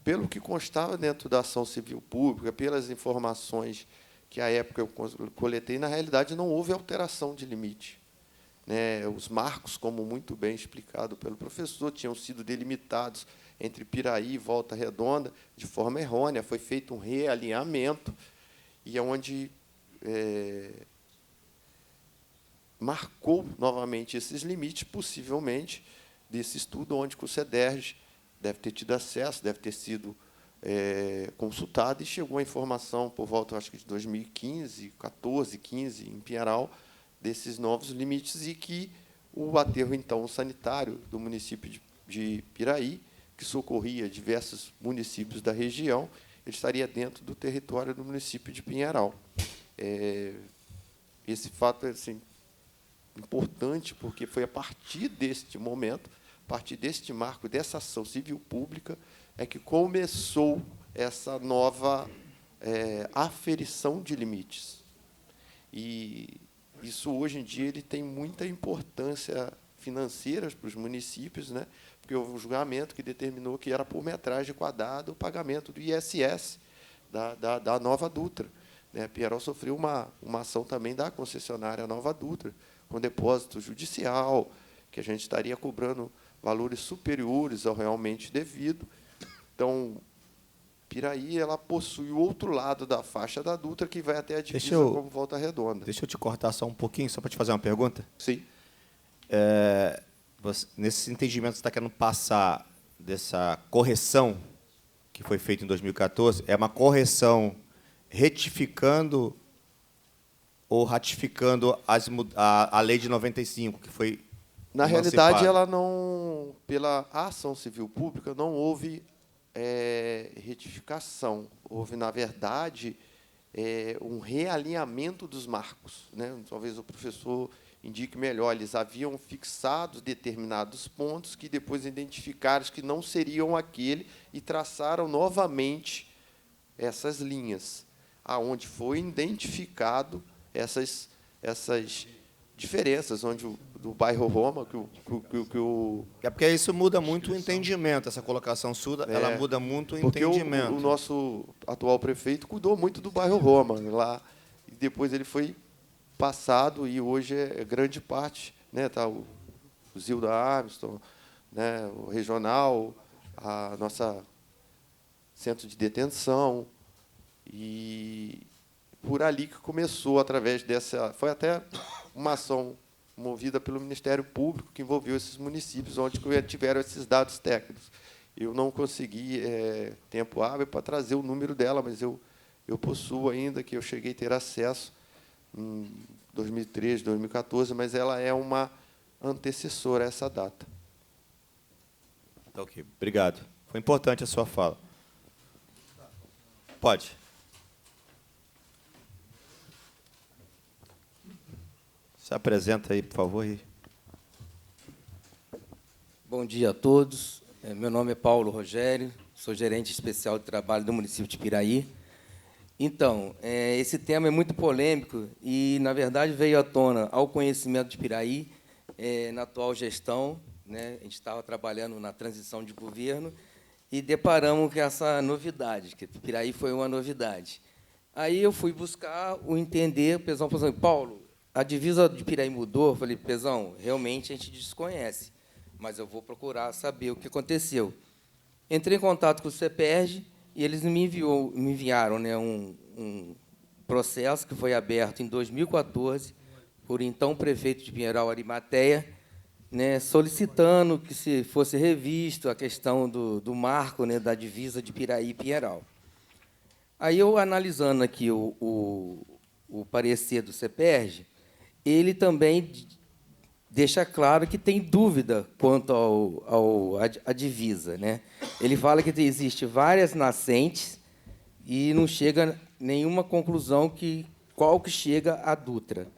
S8: Pelo que constava dentro da ação civil pública, pelas informações que, à época, eu coletei, na realidade, não houve alteração de limite, né? Os marcos, como muito bem explicado pelo professor, tinham sido delimitados entre Piraí e Volta Redonda de forma errônea. Foi feito um realinhamento, e onde marcou novamente esses limites, possivelmente, desse estudo, onde o CEDERJ deve ter tido acesso, deve ter sido consultado, e chegou a informação, por volta, acho que de 2015, 14, 15, em Pinheiral, desses novos limites, e que o aterro, então, sanitário do município de Piraí, que socorria diversos municípios da região, ele estaria dentro do território do município de Pinheiral. Esse fato é, assim, importante, porque foi a partir deste momento, a partir deste marco, dessa ação civil pública, é que começou essa nova aferição de limites. E isso, hoje em dia, ele tem muita importância financeira para os municípios, né? Porque houve um julgamento que determinou que era por metragem quadrada o pagamento do ISS da Nova Dutra, né? Pinheiral sofreu uma ação também da concessionária Nova Dutra, com depósito judicial, que a gente estaria cobrando valores superiores ao realmente devido. Então, Piraí, ela possui o outro lado da faixa da Dutra, que vai até a divisa como Volta Redonda.
S1: Deixa eu te cortar só um pouquinho, só para te fazer uma pergunta.
S8: Sim.
S1: Nesse entendimento que você está querendo passar dessa correção que foi feita em 2014, é uma correção retificando ou ratificando a lei de 95, que foi
S8: Na realidade, ela não, pela ação civil pública, não houve retificação. Houve, na verdade, um realinhamento dos marcos, né? Talvez o professor indique melhor. Eles haviam fixado determinados pontos que depois identificaram que não seriam aquele e traçaram novamente essas linhas, aonde foi identificado essas diferenças, onde do bairro Roma, que o...
S1: É porque isso muda muito o entendimento, essa colocação sul, ela muda muito o entendimento.
S8: Porque o nosso atual prefeito cuidou muito do bairro Roma, lá, e depois ele foi passado, e hoje é grande parte, né, tá o Zilda Armstrong, né, o regional, a nossa centro de detenção, e por ali que começou, através dessa... Foi até uma ação movida pelo Ministério Público, que envolveu esses municípios, onde tiveram esses dados técnicos. Eu não consegui tempo hábil para trazer o número dela, mas eu possuo ainda, que eu cheguei a ter acesso em 2013, 2014, mas ela é uma antecessora a essa data.
S1: Ok, obrigado. Foi importante a sua fala. Pode. Se apresenta aí, por favor.
S9: Bom dia a todos. Meu nome é Paulo Rogério, sou gerente especial de trabalho do município de Piraí. Então, esse tema é muito polêmico e, na verdade, veio à tona ao conhecimento de Piraí na atual gestão, né? A gente estava trabalhando na transição de governo e deparamos com essa novidade, que Piraí foi uma novidade. Aí eu fui buscar o entender, o Pezão falou assim, Paulo, a divisa de Piraí mudou. Eu falei, Pezão, realmente a gente desconhece, mas eu vou procurar saber o que aconteceu. Entrei em contato com o CEPERJ e eles me enviaram, né, um processo que foi aberto em 2014 por então prefeito de Pinheiral, Arimateia, né, solicitando que se fosse revisto a questão do marco, né, da divisa de Piraí e Pinheiral. Aí, eu analisando aqui o parecer do CEPERJ, ele também deixa claro que tem dúvida quanto à divisa, né? Ele fala que existe várias nascentes e não chega a nenhuma conclusão qual que chega a Dutra.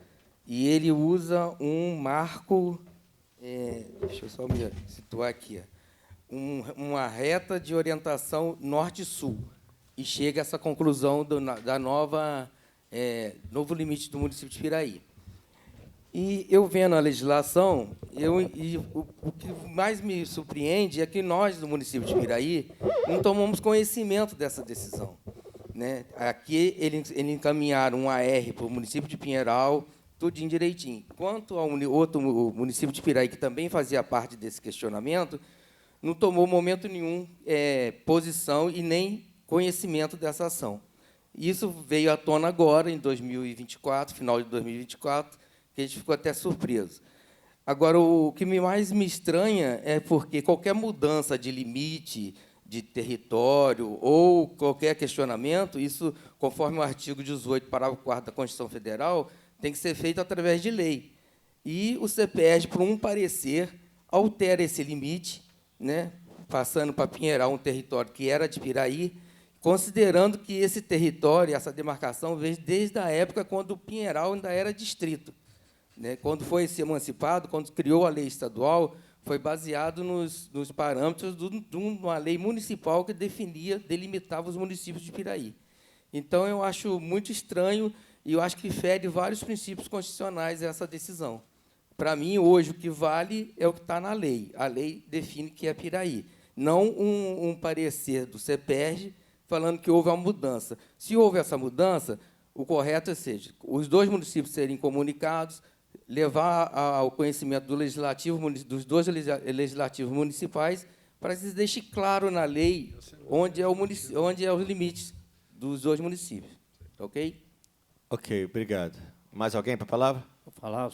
S9: E ele usa um marco, deixa eu só me situar aqui, uma reta de orientação norte-sul, e chega a essa conclusão da novo limite do município de Piraí. E eu vendo a legislação, o que mais me surpreende é que nós, do município de Piraí, não tomamos conhecimento dessa decisão, né? Aqui, eles encaminharam um AR para o município de Pinheiral, tudinho direitinho. Quanto ao outro município de Piraí, que também fazia parte desse questionamento, não tomou, momento nenhum, posição e nem conhecimento dessa ação. Isso veio à tona agora, em 2024, final de 2024, que a gente ficou até surpreso. Agora, o que mais me estranha é porque qualquer mudança de limite de território ou qualquer questionamento, isso, conforme o artigo 18, parágrafo 4º da Constituição Federal, tem que ser feito através de lei. E o CEPERJ, por um parecer, altera esse limite, né, passando para Pinheiral, um território que era de Piraí, considerando que esse território, essa demarcação, veio desde a época quando o Pinheiral ainda era distrito, né? Quando foi se emancipado, quando criou a lei estadual, foi baseado nos parâmetros de uma lei municipal que delimitava os municípios de Piraí. Então, eu acho muito estranho e eu acho que fere vários princípios constitucionais essa decisão. Para mim, hoje, o que vale é o que está na lei. A lei define que é Piraí, não um parecer do CEPERJ falando que houve uma mudança. Se houve essa mudança, o correto seja os dois municípios serem comunicados, levar ao conhecimento do legislativo, dos dois legislativos municipais, para que se deixe claro na lei onde é os limites dos dois municípios. Ok?
S1: Ok, obrigado. Mais alguém para a palavra?
S10: Vou falar,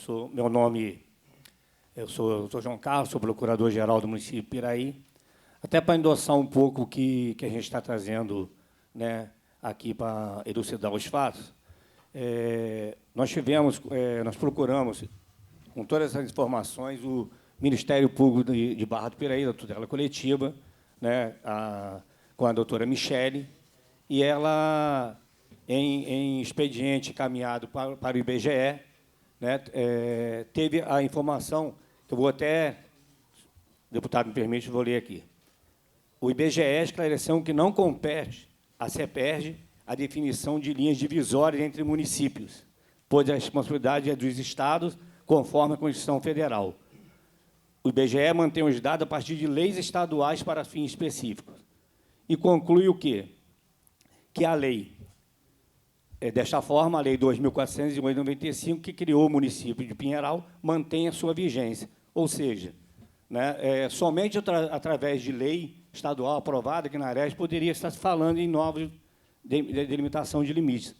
S10: eu sou João Carlos, sou procurador-geral do município de Piraí. Até para endossar um pouco o que a gente está trazendo, né, aqui para elucidar os fatos, nós procuramos, com todas essas informações, o Ministério Público de Barra do Piraí, da tutela coletiva, né, com a doutora Michele, e ela, em expediente encaminhado para o IBGE, né, teve a informação, que eu vou até, o deputado me permite, vou ler aqui. O IBGE esclareceu que não compete à CEPERJ a definição de linhas divisórias entre municípios, pois a responsabilidade é dos estados, conforme a Constituição Federal. O IBGE mantém os dados a partir de leis estaduais para fins específicos. E conclui o quê? Que a lei, desta forma, a Lei 2.408/95, que criou o município de Pinheiral, mantém a sua vigência. Ou seja, né, somente através de lei estadual aprovada aqui na Ares poderia estar se falando em novos delimitação de limites,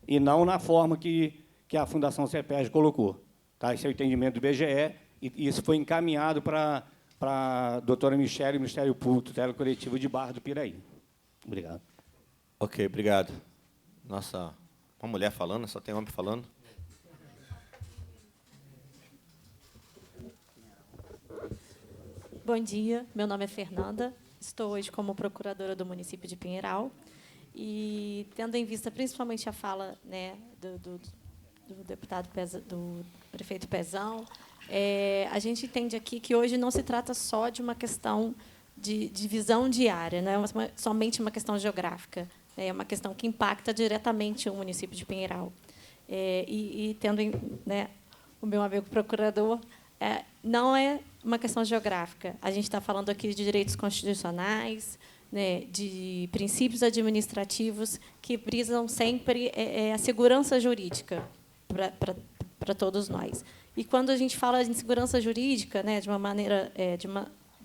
S10: e não na forma que a Fundação CEPERJ colocou. Tá? Esse é o entendimento do IBGE, e isso foi encaminhado para a doutora Michele, Ministério Público, tutela coletiva de Barra do Piraí. Obrigado.
S1: Ok, obrigado. Nossa, uma mulher falando, só tem homem falando.
S11: Bom dia, meu nome é Fernanda, estou hoje como procuradora do município de Pinheiral, e tendo em vista principalmente a fala, né, do deputado do prefeito Pezão, a gente entende aqui que hoje não se trata só de uma questão de divisão de área, não é somente uma questão geográfica, é uma questão que impacta diretamente o município de Pinheiral. Tendo, né, o meu amigo procurador, não é uma questão geográfica. A gente está falando aqui de direitos constitucionais, né, de princípios administrativos que visam sempre a segurança jurídica para todos nós. E quando a gente fala de segurança jurídica, né, de uma maneira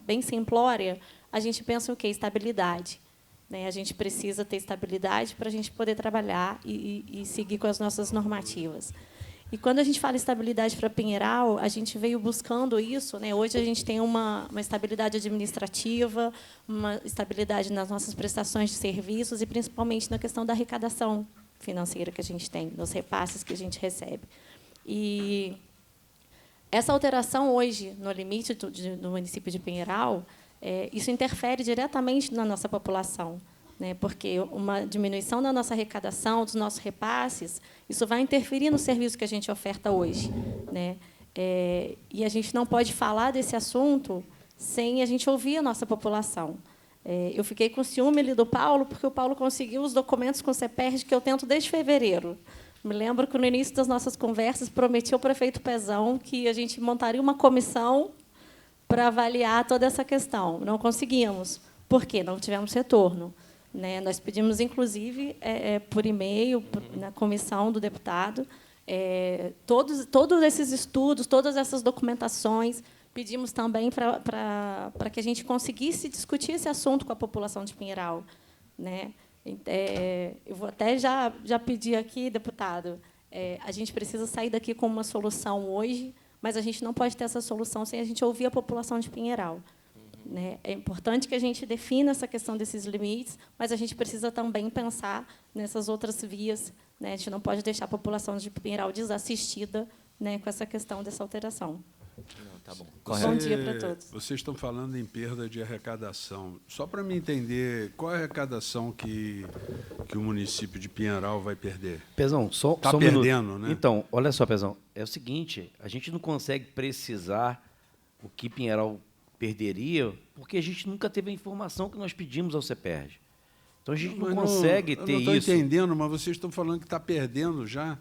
S11: bem simplória, a gente pensa o quê? Estabilidade. Né? A gente precisa ter estabilidade para a gente poder trabalhar e seguir com as nossas normativas. E quando a gente fala estabilidade para Pinheiral, a gente veio buscando isso, né? Hoje a gente tem uma estabilidade administrativa, uma estabilidade nas nossas prestações de serviços e, principalmente, na questão da arrecadação financeira que a gente tem, dos repasses que a gente recebe. E Essa alteração hoje, no limite do município de Pinheiral, isso interfere diretamente na nossa população, né? Porque uma diminuição da nossa arrecadação, dos nossos repasses, isso vai interferir no serviço que a gente oferta hoje, né? E a gente não pode falar desse assunto sem a gente ouvir a nossa população. Eu fiquei com ciúme ali do Paulo, porque o Paulo conseguiu os documentos com o CEPERJ que eu tento desde fevereiro. Me lembro que, no início das nossas conversas, prometi ao prefeito Pezão que a gente montaria uma comissão para avaliar toda essa questão. Não conseguimos. Por quê? Não tivemos retorno, né? Nós pedimos, inclusive, por e-mail, na comissão do deputado, todos esses estudos, todas essas documentações. Pedimos também para que a gente conseguisse discutir esse assunto com a população de Pinheiral, né? Eu vou até já pedir aqui, deputado, a gente precisa sair daqui com uma solução hoje, mas a gente não pode ter essa solução sem a gente ouvir a população de Pinheiral, né? É importante que a gente defina essa questão desses limites, mas a gente precisa também pensar nessas outras vias, né? A gente não pode deixar a população de Pinheiral desassistida, né, com essa questão dessa alteração.
S1: Não, tá bom.
S11: Bom dia para todos.
S4: Vocês estão falando em perda de arrecadação. Só para me entender, qual é a arrecadação que o município de Pinheiral vai perder?
S6: Pezão,
S4: Está
S6: só um
S4: perdendo,
S6: minuto.
S4: né?
S6: Então, olha só, Pezão, é o seguinte, a gente não consegue precisar o que Pinheiral perderia, porque a gente nunca teve a informação que nós pedimos ao CEPERJ. Então, a gente não consegue ter isso.
S4: Eu não estou entendendo, mas vocês estão falando que está perdendo já.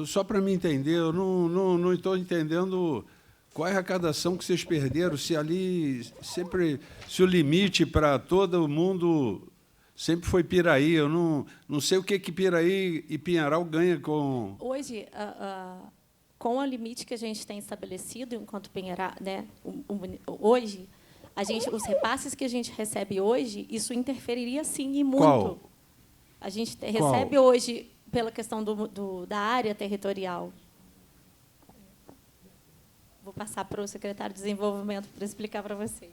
S4: Só para me entender, eu não estou entendendo qual é a arrecadação que vocês perderam, se ali sempre, se o limite para todo mundo sempre foi Piraí. Eu não sei o que Piraí e Pinheiral ganha com...
S11: Hoje, com o limite que a gente tem estabelecido enquanto Pinheiral, né, hoje, os repasses que a gente recebe hoje, isso interferiria, sim, e muito.
S4: Qual?
S11: A gente recebe hoje, pela questão da área territorial. Vou passar para o secretário de Desenvolvimento para explicar para vocês.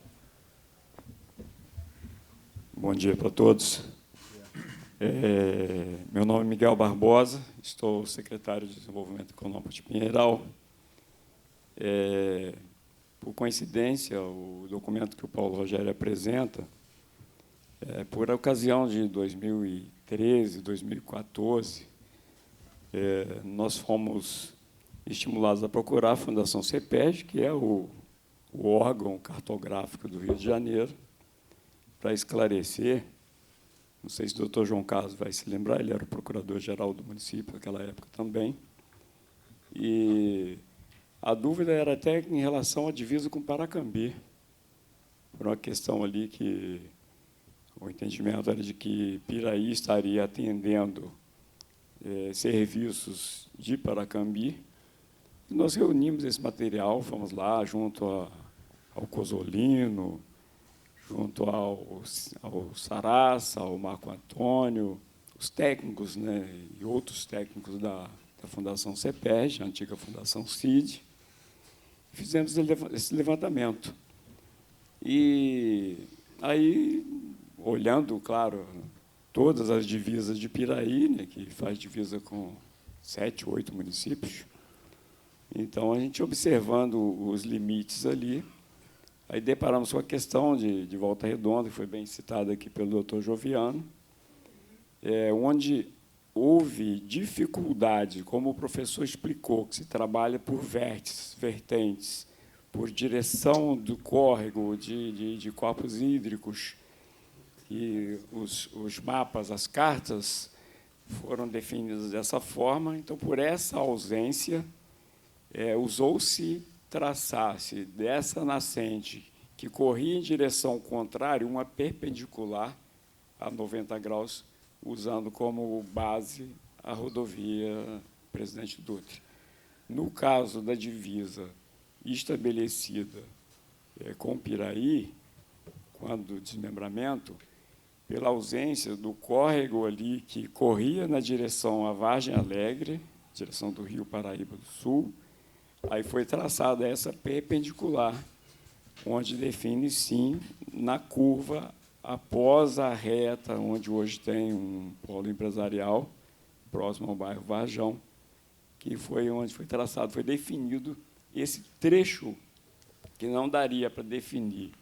S12: Bom dia para todos. Meu nome é Miguel Barbosa, estou secretário de Desenvolvimento Econômico de Pinheiral. Por coincidência, o documento que o Paulo Rogério apresenta, por ocasião de 2013, 2014, nós fomos estimulados a procurar a Fundação CEPERJ, que é o órgão cartográfico do Rio de Janeiro, para esclarecer. Não sei se o doutor João Carlos vai se lembrar, ele era o procurador-geral do município naquela época também. E a dúvida era até em relação à divisa com Paracambi, por uma questão ali que o entendimento era de que Piraí estaria atendendo serviços de Paracambi. E nós reunimos esse material, fomos lá junto ao Cosolino, junto ao Sarassa, ao Marco Antônio, os técnicos, né, e outros técnicos da Fundação CEPERJ, a antiga Fundação CID, fizemos esse levantamento. E aí, olhando, claro, todas as divisas de Piraí, né, que faz divisa com 7, 8 municípios, então, a gente observando os limites ali, aí deparamos com a questão de Volta Redonda, que foi bem citada aqui pelo doutor Joviano, onde houve dificuldade, como o professor explicou, que se trabalha por vértices, vertentes, por direção do córrego, de corpos hídricos, e os mapas, as cartas, foram definidas dessa forma. Então, por essa ausência, usou-se traçar-se dessa nascente que corria em direção contrária uma perpendicular a 90 graus, usando como base a rodovia Presidente Dutra. No caso da divisa estabelecida com Piraí, quando o desmembramento, pela ausência do córrego ali que corria na direção à Vargem Alegre, direção do Rio Paraíba do Sul, aí foi traçada essa perpendicular, onde define, sim, na curva, após a reta, onde hoje tem um polo empresarial, próximo ao bairro Varjão, que foi onde foi traçado, foi definido esse trecho que não daria para definir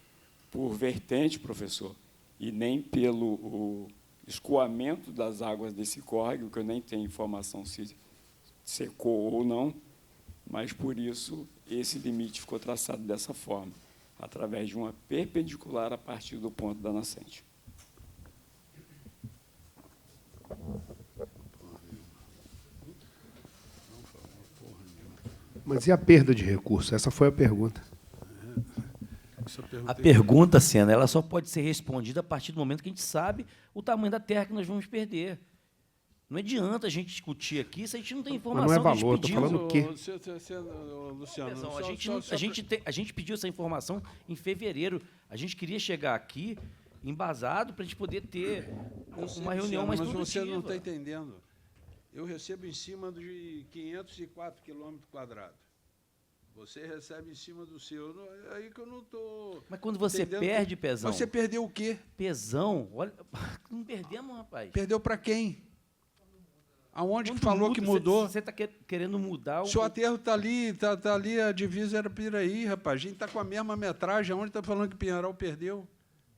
S12: por vertente, professor, e nem pelo o escoamento das águas desse córrego, que eu nem tenho informação se secou ou não, mas, por isso, esse limite ficou traçado dessa forma, através de uma perpendicular a partir do ponto da nascente.
S3: Mas e a perda de recurso? Essa foi a pergunta.
S6: A pergunta, Sena, ela só pode ser respondida a partir do momento que a gente sabe o tamanho da terra que nós vamos perder. Não adianta a gente discutir aqui se a gente não tem informação.
S3: Mas não é
S6: que
S3: valor,
S6: a gente
S3: estou
S6: pediu.
S3: falando o quê?
S4: Luciano,
S6: A gente pediu essa informação em fevereiro. A gente queria chegar aqui embasado para a gente poder ter uma reunião mais
S4: mas
S6: produtiva.
S4: você não está entendendo. Eu recebo em cima de 504 quilômetros quadrados. Você recebe em cima do seu. Aí que eu não estou.
S6: Mas quando você perde, Pezão.
S4: Você perdeu o quê?
S6: Pezão, olha. Não perdemos, rapaz.
S4: Perdeu para quem? Aonde
S6: Quando
S4: que falou
S6: muda,
S4: que mudou?
S6: Você está querendo mudar o.
S4: Seu aterro está ali, tá ali, a divisa era Piraí, rapaz. A gente está com a mesma metragem. Aonde está falando que Pinheiral perdeu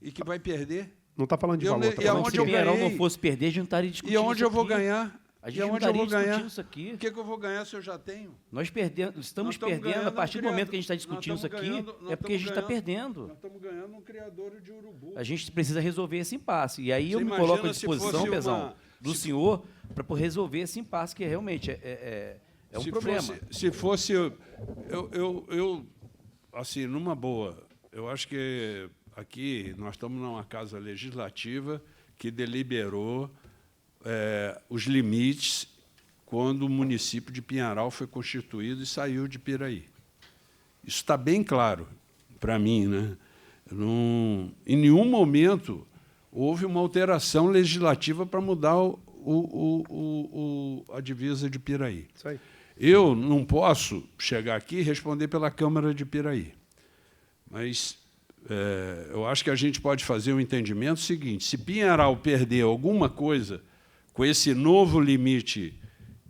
S4: e que vai perder?
S3: Não está falando de valor.
S4: E aonde eu
S6: Pinheiral
S4: ganhei?
S6: não fosse perder, a gente não estaria discutindo.
S4: E aonde
S6: isso
S4: eu vou
S6: aqui.
S4: ganhar?
S6: A gente
S4: E
S6: não
S4: aonde eu vou
S6: estaria
S4: ganhar?
S6: discutindo isso aqui.
S4: O que eu vou ganhar se eu já tenho?
S6: Nós perdemos, estamos
S4: Nós estamos
S6: perdendo, a partir do
S4: ganhando
S6: momento que a gente está discutindo isso aqui, é porque a gente está perdendo.
S4: Nós estamos ganhando um criador de urubu.
S6: A gente precisa resolver esse impasse. E aí
S4: Você
S6: eu me
S4: imagina
S6: coloco à
S4: se
S6: disposição,
S4: fosse
S6: Pezão, do senhor, para resolver esse impasse, que realmente é um problema.
S4: Se fosse eu, assim, numa boa, eu acho que aqui nós estamos numa casa legislativa que deliberou os limites quando o município de Pinheiral foi constituído e saiu de Piraí. Isso está bem claro para mim, né? Em nenhum momento houve uma alteração legislativa para mudar a divisa de Piraí.
S3: Isso aí.
S4: Eu não posso chegar aqui e responder pela Câmara de Piraí, mas eu acho que a gente pode fazer um entendimento seguinte: se Pinheiral perder alguma coisa com esse novo limite,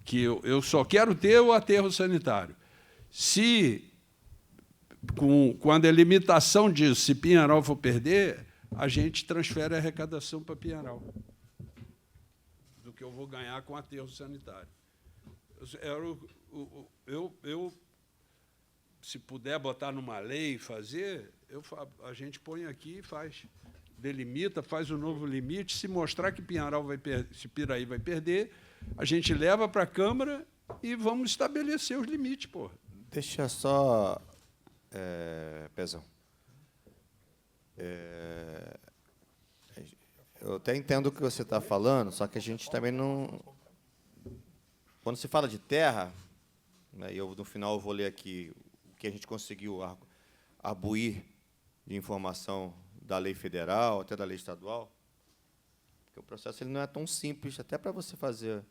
S4: que eu só quero ter o aterro sanitário, se com a delimitação disso, se Pinheiral for perder, a gente transfere a arrecadação para Pinheiral, do que eu vou ganhar com o aterro sanitário. Se puder botar numa lei e fazer, a gente põe aqui e faz. Delimita, faz o novo limite. Se mostrar que Pinheiral se Piraí vai perder, a gente leva para a Câmara e vamos estabelecer os limites, porra.
S1: Deixa só, Pezão. Eu até entendo o que você está falando, só que a gente também não... Quando se fala de terra, né, e no final eu vou ler aqui o que a gente conseguiu arbuir de informação da lei federal, até da lei estadual, porque o processo ele não é tão simples, até para você fazer.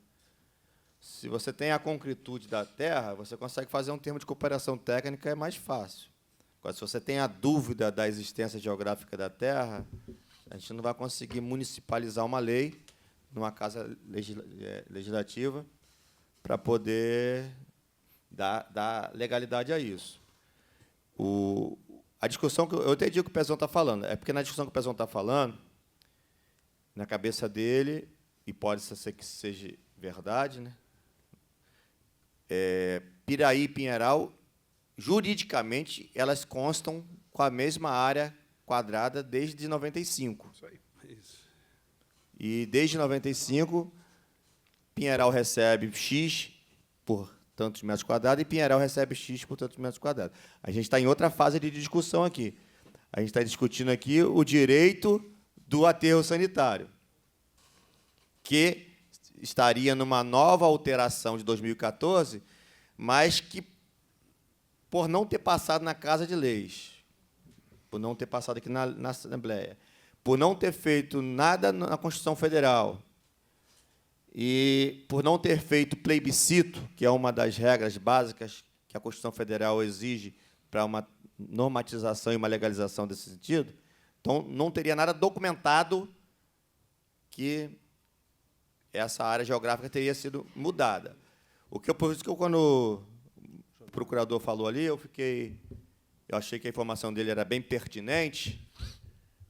S1: Se você tem a concretude da terra, você consegue fazer um termo de cooperação técnica, é mais fácil. Agora, se você tem a dúvida da existência geográfica da terra, a gente não vai conseguir municipalizar uma lei numa casa legislativa para poder dar legalidade a isso. A discussão que eu entendi o que o Pezão está falando, é porque na discussão que o Pezão está falando, na cabeça dele, e pode ser que seja verdade, né? Piraí e Pinheiral, juridicamente, elas constam com a mesma área quadrada desde 95.
S4: Isso aí. Isso.
S1: E desde 95, Pinheiral recebe X por tantos metros quadrados e Pinheiral recebe X por tantos metros quadrados. A gente está em outra fase de discussão aqui. A gente está discutindo aqui o direito do aterro sanitário, que estaria numa nova alteração de 2014, mas que, por não ter passado na Casa de Leis, por não ter passado aqui na Assembleia, por não ter feito nada na Constituição Federal, e por não ter feito plebiscito, que é uma das regras básicas que a Constituição Federal exige para uma normatização e uma legalização desse sentido, então não teria nada documentado que essa área geográfica teria sido mudada. Por isso que quando o procurador falou ali, eu achei que a informação dele era bem pertinente,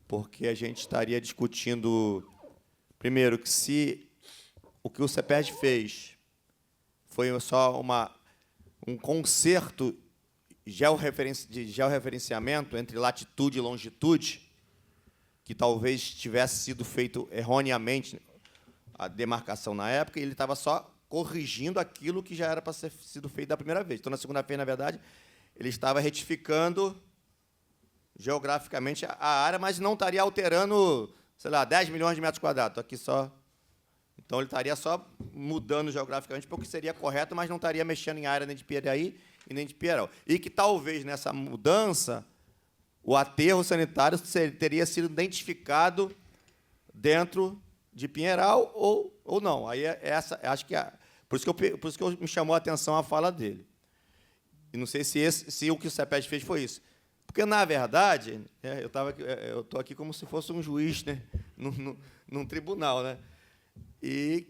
S1: porque a gente estaria discutindo, primeiro, que se o que o CEPERJ fez foi só um conserto de georreferenciamento entre latitude e longitude, que talvez tivesse sido feito erroneamente a demarcação na época, e ele estava só corrigindo aquilo que já era para ser sido feito da primeira vez. Então, na segunda-feira, na verdade, ele estava retificando geograficamente a área, mas não estaria alterando, sei lá, 10 milhões de metros quadrados. Estou aqui só. Então, ele estaria só mudando geograficamente, porque seria correto, mas não estaria mexendo em área nem de Piraí e nem de Pinheiral. E que, talvez, nessa mudança, o aterro sanitário teria sido identificado dentro de Pinheiral ou não. Aí acho que por isso que me chamou a atenção a fala dele. E não sei se o que o CEPERJ fez foi isso. Porque, na verdade, eu estou aqui como se fosse um juiz, né, num tribunal, né, e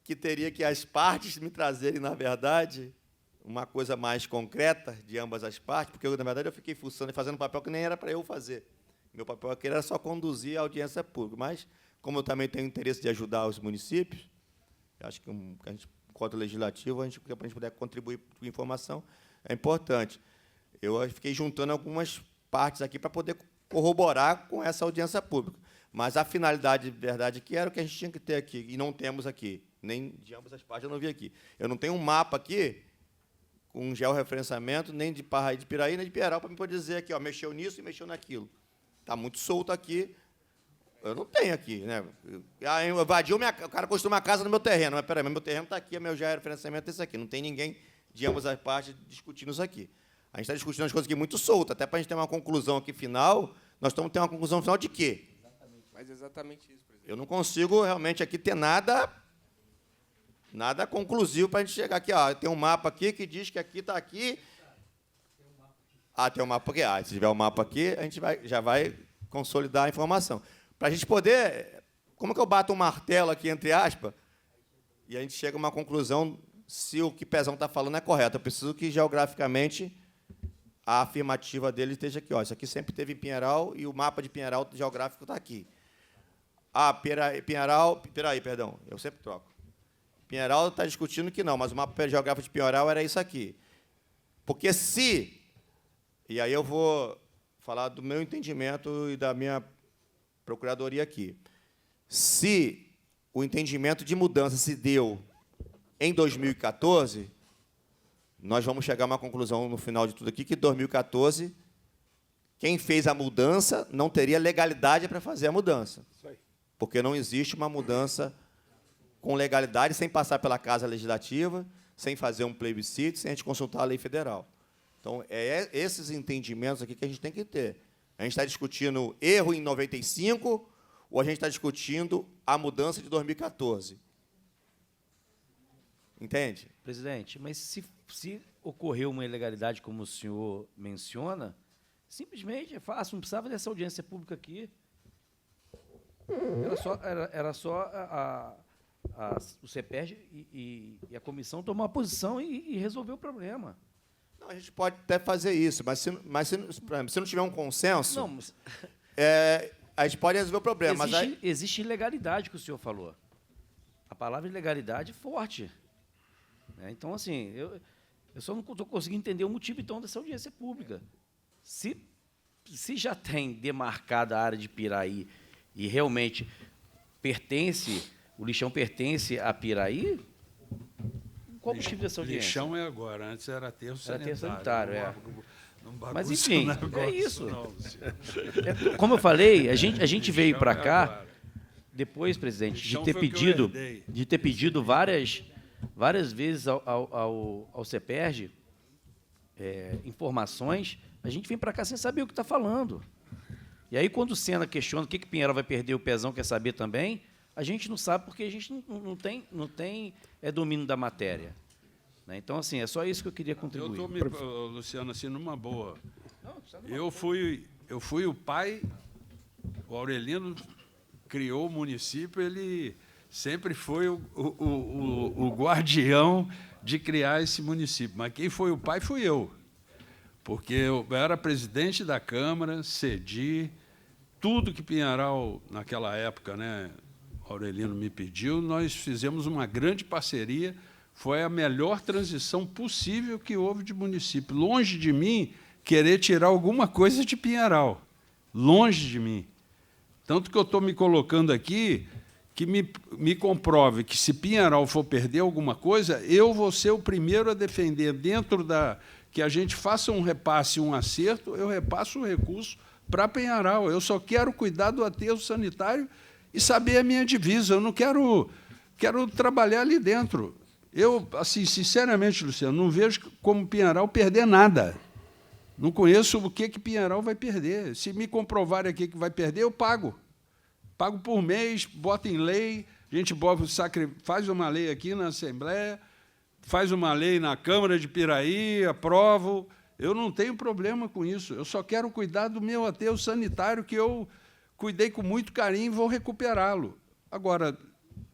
S1: que teria que as partes me trazerem, na verdade, uma coisa mais concreta de ambas as partes, porque, na verdade, eu fiquei fuçando e fazendo um papel que nem era para eu fazer. Meu papel aqui era só conduzir a audiência pública, mas, como eu também tenho interesse de ajudar os municípios, acho que a gente, enquanto legislativo, para a gente puder contribuir com informação, é importante. Eu fiquei juntando algumas partes aqui para poder corroborar com essa audiência pública. Mas a finalidade, de verdade, que era o que a gente tinha que ter aqui, e não temos aqui, nem de ambas as partes eu não vi aqui. Eu não tenho um mapa aqui com um georreferenciamento, nem de Parraí, de Piraí, nem de Pinheiral, para me poder dizer aqui, ó, mexeu nisso e mexeu naquilo. Está muito solto aqui. Eu não tenho aqui, né? Invadiu o cara construiu uma casa no meu terreno, mas peraí, meu terreno está aqui, meu georreferenciamento é esse aqui. Não tem ninguém de ambas as partes discutindo isso aqui. A gente está discutindo as coisas aqui muito soltas, até para a gente ter uma conclusão aqui final. Nós estamos tendo uma conclusão final de quê?
S9: Mas exatamente isso, presidente.
S1: Eu não consigo realmente aqui ter nada conclusivo para a gente chegar aqui. Ó, tem um mapa aqui que diz que aqui está aqui. Tem um mapa aqui. Se tiver um mapa aqui, a gente já vai consolidar a informação. Para a gente poder... Como que eu bato um martelo aqui, entre aspas, e a gente chega a uma conclusão se o que Pezão está falando é correto? Eu preciso que, geograficamente, a afirmativa dele esteja aqui. Ó, isso aqui sempre teve em Pinheiral e o mapa de Pinheiral geográfico está aqui. Piraí, perdão, eu sempre troco. Pinheiral está discutindo que não, mas o mapa geográfico de Pinheiral era isso aqui. Porque se... E aí eu vou falar do meu entendimento e da minha procuradoria aqui. Se o entendimento de mudança se deu em 2014, nós vamos chegar a uma conclusão no final de tudo aqui, que em 2014, quem fez a mudança não teria legalidade para fazer a mudança. Porque não existe uma mudança com legalidade sem passar pela Casa Legislativa, sem fazer um plebiscito, sem a gente consultar a lei federal. Então, é esses entendimentos aqui que a gente tem que ter. A gente está discutindo erro em 95 ou a gente está discutindo a mudança de 2014? Entende?
S6: Presidente, mas se ocorreu uma ilegalidade, como o senhor menciona, simplesmente é fácil, não precisava dessa audiência pública aqui. Era só o CEPERJ e a comissão tomar uma posição e resolver o problema.
S1: Não, a gente pode até fazer isso, mas se não tiver um consenso,
S6: não,
S1: a gente pode resolver o problema.
S6: Existe ilegalidade que o senhor falou. A palavra ilegalidade é forte. Então, assim, eu só não estou conseguindo entender o motivo, então, dessa audiência pública. Se já tem demarcada a área de Piraí e realmente o lixão pertence a Piraí, qual o motivo dessa audiência?
S4: Lixão é agora, antes era aterro sanitário.
S6: Era aterro sanitário,
S4: Não
S6: mas, enfim, é isso.
S4: Não,
S6: como eu falei, a gente veio para cá, depois, presidente, de ter pedido várias vezes ao CEPERJ informações, a gente vem para cá sem saber o que está falando. E aí, quando o Sena questiona o que Pinheiral vai perder, o Pezão quer saber também, a gente não sabe porque a gente não tem domínio da matéria. Então, assim, é só isso que eu queria contribuir.
S4: Eu estou, Luciano, assim, numa boa. Eu fui o pai, o Aurelino criou o município, ele sempre foi o guardião de criar esse município. Mas quem foi o pai fui eu, porque eu era presidente da Câmara, cedi, tudo que Pinheiral, naquela época, né, Aurelino me pediu, nós fizemos uma grande parceria, foi a melhor transição possível que houve de município. Longe de mim querer tirar alguma coisa de Pinheiral, longe de mim. Tanto que eu estou me colocando aqui, que me comprove que, se Pinheiral for perder alguma coisa, eu vou ser o primeiro a defender, dentro da... que a gente faça um repasse, um acerto, eu repasso o recurso para Pinheiral. Eu só quero cuidar do aterro sanitário e saber a minha divisa. Eu não quero trabalhar ali dentro. Eu, assim, sinceramente, Luciano, não vejo como Pinheiral perder nada. Não conheço o que Pinheiral vai perder. Se me comprovarem aqui que vai perder, eu pago. Pago por mês, bota em lei, a gente faz uma lei aqui na Assembleia, faz uma lei na Câmara de Piraí, aprovo. Eu não tenho problema com isso. Eu só quero cuidar do meu aterro sanitário, que eu cuidei com muito carinho e vou recuperá-lo. Agora,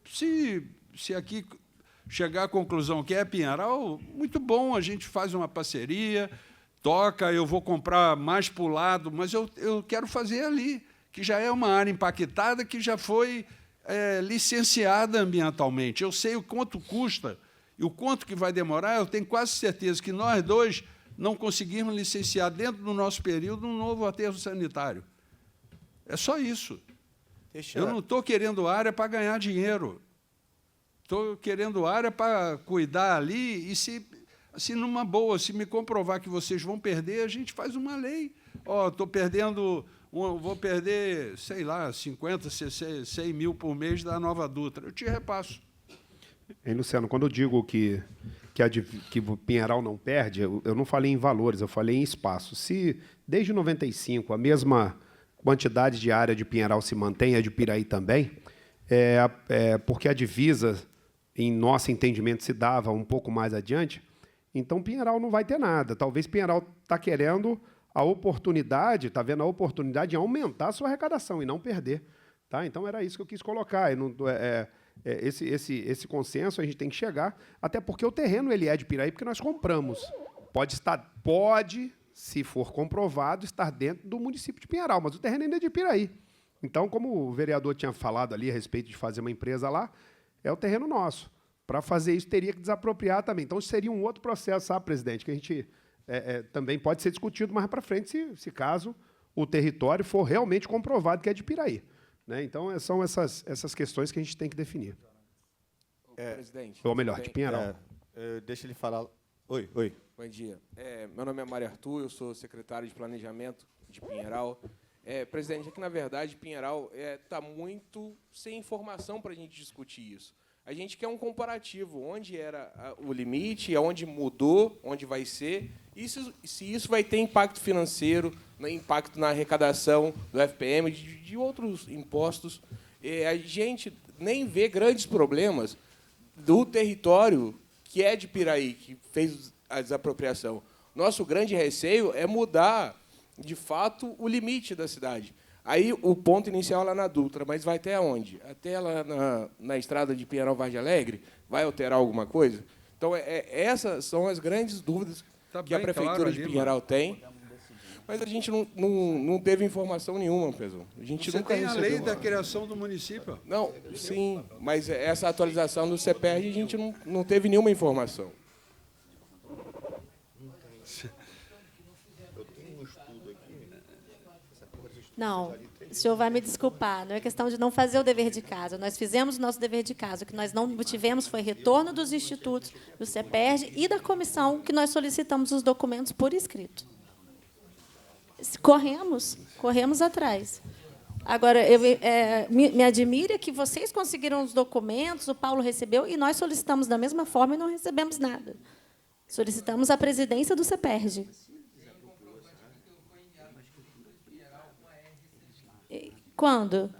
S4: se aqui chegar à conclusão que é Pinheiral, muito bom, a gente faz uma parceria, toca, eu vou comprar mais para o lado, mas eu quero fazer ali, que já é uma área impactada, que já foi licenciada ambientalmente. Eu sei o quanto custa e o quanto que vai demorar. Eu tenho quase certeza que nós dois não conseguimos licenciar, dentro do nosso período, um novo aterro sanitário. É só isso. Eu não estou querendo área para ganhar dinheiro. Estou querendo área para cuidar ali e, se numa boa, se me comprovar que vocês vão perder, a gente faz uma lei. Estou perdendo, vou perder, sei lá, 50, 100 mil por mês da Nova Dutra. Eu te repasso.
S3: Hein, Luciano, quando eu digo que o Pinheiral não perde, eu não falei em valores, eu falei em espaço. Se, desde 95, a mesma quantidade de área de Pinheiral se mantém, a de Piraí também, porque a divisa, em nosso entendimento, se dava um pouco mais adiante, então Pinheiral não vai ter nada. Talvez Pinheiral está querendo a oportunidade, está vendo a oportunidade de aumentar a sua arrecadação e não perder. Tá? Então, era isso que eu quis colocar. Esse consenso a gente tem que chegar, até porque o terreno ele é de Piraí, porque nós compramos. Pode, se for comprovado, estar dentro do município de Pinheiral, mas o terreno ainda é de Piraí. Então, como o vereador tinha falado ali a respeito de fazer uma empresa lá, é o terreno nosso. Para fazer isso, teria que desapropriar também. Então, seria um outro processo, sabe, presidente, que a gente também pode ser discutido mais para frente, se caso o território for realmente comprovado que é de Piraí. Né? Então, são essas questões que a gente tem que definir.
S13: Presidente.
S3: Ou melhor, de Pinheiral.
S1: Deixa ele falar. Oi.
S13: Bom dia. Meu nome é Mário Arthur, eu sou secretário de Planejamento de Pinheiral. Presidente, é que, na verdade, Pinheiral está muito sem informação para a gente discutir isso. A gente quer um comparativo, onde era o limite, aonde mudou, onde vai ser, e se isso vai ter impacto financeiro, impacto na arrecadação do FPM, de outros impostos. A gente nem vê grandes problemas do território que é de Piraí, que fez a desapropriação. Nosso grande receio é mudar, de fato, o limite da cidade. Aí o ponto inicial é lá na Dutra, mas vai até onde? Até lá na estrada de Pinheiral-Vargem Alegre? Vai alterar alguma coisa? Então, essas são as grandes dúvidas que a Prefeitura de Pinheiral tem. Mas a gente não teve informação nenhuma, Pedro. A gente
S4: Você
S13: nunca
S4: tem a
S13: recebeu.
S4: lei da criação do município?
S13: Não, sim, mas essa atualização do CPR a gente não teve nenhuma informação.
S11: Não, o senhor vai me desculpar, não é questão de não fazer o dever de casa. Nós fizemos o nosso dever de casa. O que nós não tivemos foi retorno dos institutos, do CEPERJ e da comissão, que nós solicitamos os documentos por escrito. Corremos atrás. Agora, me admira que vocês conseguiram os documentos, o Paulo recebeu, e nós solicitamos da mesma forma e não recebemos nada. Solicitamos a presidência do CEPERJ. Quando?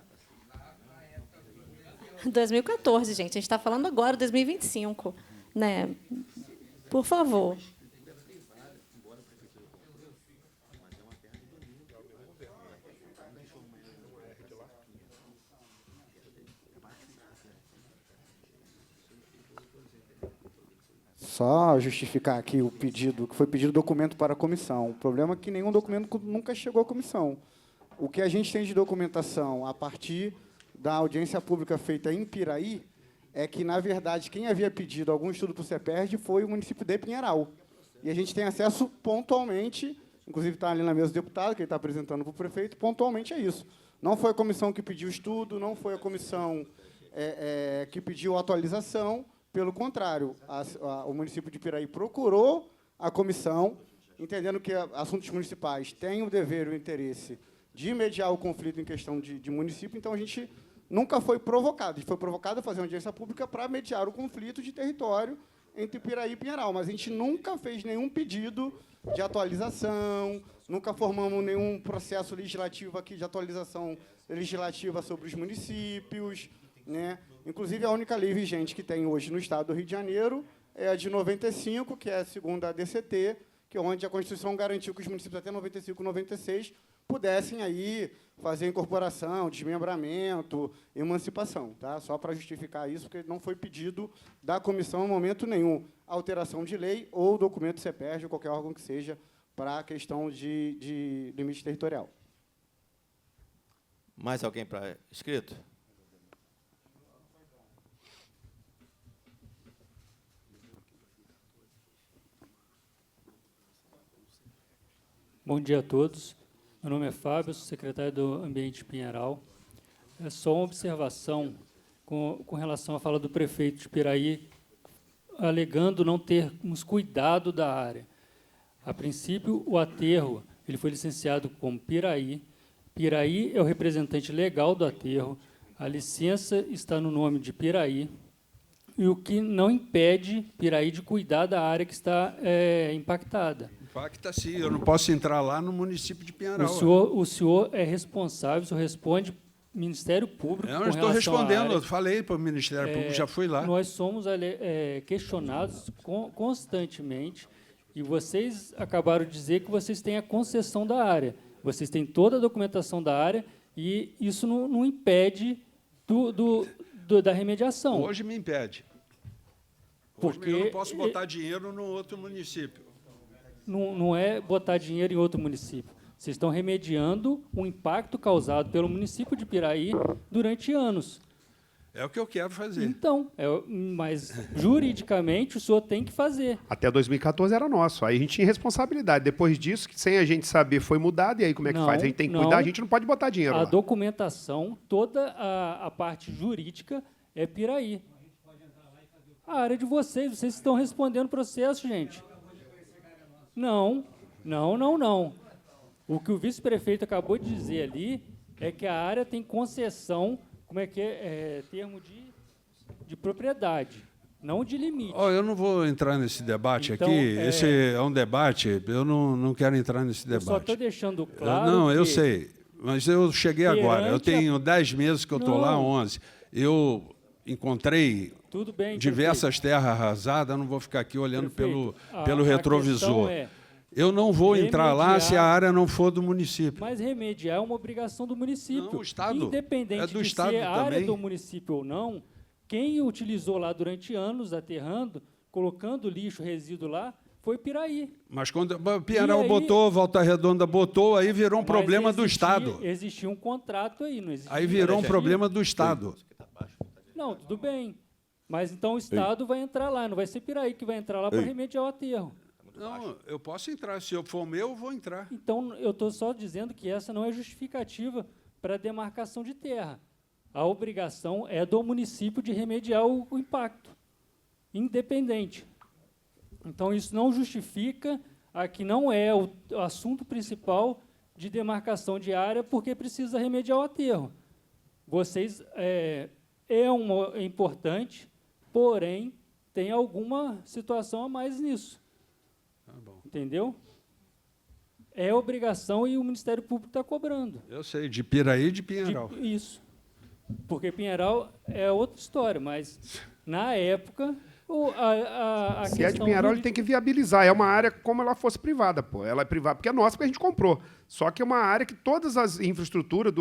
S11: 2014, gente. A gente está falando agora, 2025. Né? Por favor.
S14: Só justificar aqui o pedido, que foi pedido documento para a comissão. O problema é que nenhum documento nunca chegou à comissão. O que a gente tem de documentação a partir da audiência pública feita em Piraí é que, na verdade, quem havia pedido algum estudo para o CEPERJ foi o município de Pinheiral. E a gente tem acesso pontualmente, inclusive está ali na mesa do deputado, que ele está apresentando para o prefeito, pontualmente é isso. Não foi a comissão que pediu estudo, não foi a comissão que pediu atualização. Pelo contrário, o município de Piraí procurou a comissão, entendendo que assuntos municipais têm o dever e o interesse de mediar o conflito em questão de município, então a gente nunca foi provocado. A gente foi provocado a fazer uma audiência pública para mediar o conflito de território entre Piraí e Pinheiral, mas a gente nunca fez nenhum pedido de atualização, nunca formamos nenhum processo legislativo aqui de atualização legislativa sobre os municípios, né? Inclusive, a única lei vigente que tem hoje no Estado do Rio de Janeiro é a de 95, que é a segunda DCT, que é onde a Constituição garantiu que os municípios até 95, 96 pudessem aí fazer incorporação, desmembramento, emancipação, tá? Só para justificar isso, porque não foi pedido da comissão em momento nenhum alteração de lei ou documento CEPERJ, ou qualquer órgão que seja, para a questão de limite territorial.
S1: Mais alguém para escrito?
S15: Bom dia a todos. Meu nome é Fábio, sou secretário do Ambiente de Pinheiral. É só uma observação com relação à fala do prefeito de Piraí, alegando não termos cuidado da área. A princípio, o aterro ele foi licenciado como Piraí. Piraí é o representante legal do aterro. A licença está no nome de Piraí. E o que não impede Piraí de cuidar da área que está impactada.
S4: Impacta sim, eu não posso entrar lá no município de Pinheiral.
S15: O senhor é responsável, o senhor responde Ministério Público.
S4: Eu não estou respondendo, eu falei para o Ministério Público, já fui lá.
S15: Nós somos questionados constantemente e vocês acabaram de dizer que vocês têm a concessão da área. Vocês têm toda a documentação da área e isso não impede da remediação.
S4: Hoje me impede. Porque eu não posso botar dinheiro no outro município.
S15: Não é botar dinheiro em outro município. Vocês estão remediando o impacto causado pelo município de Piraí durante anos.
S4: É o que eu quero fazer.
S15: Então, mas juridicamente o senhor tem que fazer.
S3: Até 2014 era nosso. Aí a gente tinha responsabilidade. Depois disso, que sem a gente saber, foi mudado. E aí como é que faz? A gente tem que cuidar, a gente não pode botar dinheiro lá.
S15: A documentação, toda a parte jurídica é Piraí. A área de vocês estão respondendo processo, gente. Não. O que o vice-prefeito acabou de dizer ali é que a área tem concessão, como é que é? Termo de propriedade, não de limite.
S4: Eu não vou entrar nesse debate
S15: então,
S4: aqui. Esse é um debate, eu não quero entrar nesse debate.
S15: Eu só estou deixando claro.
S4: Não, eu sei, mas eu cheguei agora. Eu tenho 10 meses que eu estou lá, 11. Eu encontrei diversas terras arrasadas, eu não vou ficar aqui olhando pelo retrovisor. Eu não vou entrar lá se a área não for do município.
S15: Mas remediar é uma obrigação do município.
S4: Não, o Estado.
S15: Independente de ser a área do município ou não, quem utilizou lá durante anos, aterrando, colocando lixo, resíduo lá, foi Piraí.
S4: Mas quando Pinheiral botou, Volta Redonda botou, aí virou um problema do Estado.
S15: Existia um contrato aí, não existia.
S4: Aí virou um problema do Estado.
S15: Não, tudo bem. Mas então o Estado vai entrar lá, não vai ser Piraí que vai entrar lá para remediar o aterro.
S4: Não, eu posso entrar. Se eu for meu, eu vou entrar.
S15: Então, eu estou só dizendo que essa não é justificativa para a demarcação de terra. A obrigação é do município de remediar o impacto, independente. Então, isso não justifica que não é o assunto principal de demarcação de área, porque precisa remediar o aterro. Vocês é importante, porém, tem alguma situação a mais nisso. Entendeu? É obrigação e o Ministério Público está cobrando.
S4: Eu sei, de Piraí e de Pinheiral.
S15: Isso. Porque Pinheiral é outra história, mas, na época,
S3: Se é de Pinheiral, ele tem que viabilizar. É uma área como ela fosse privada, pô. Ela é privada porque é nossa, porque a gente comprou. Só que é uma área que todas as infraestruturas,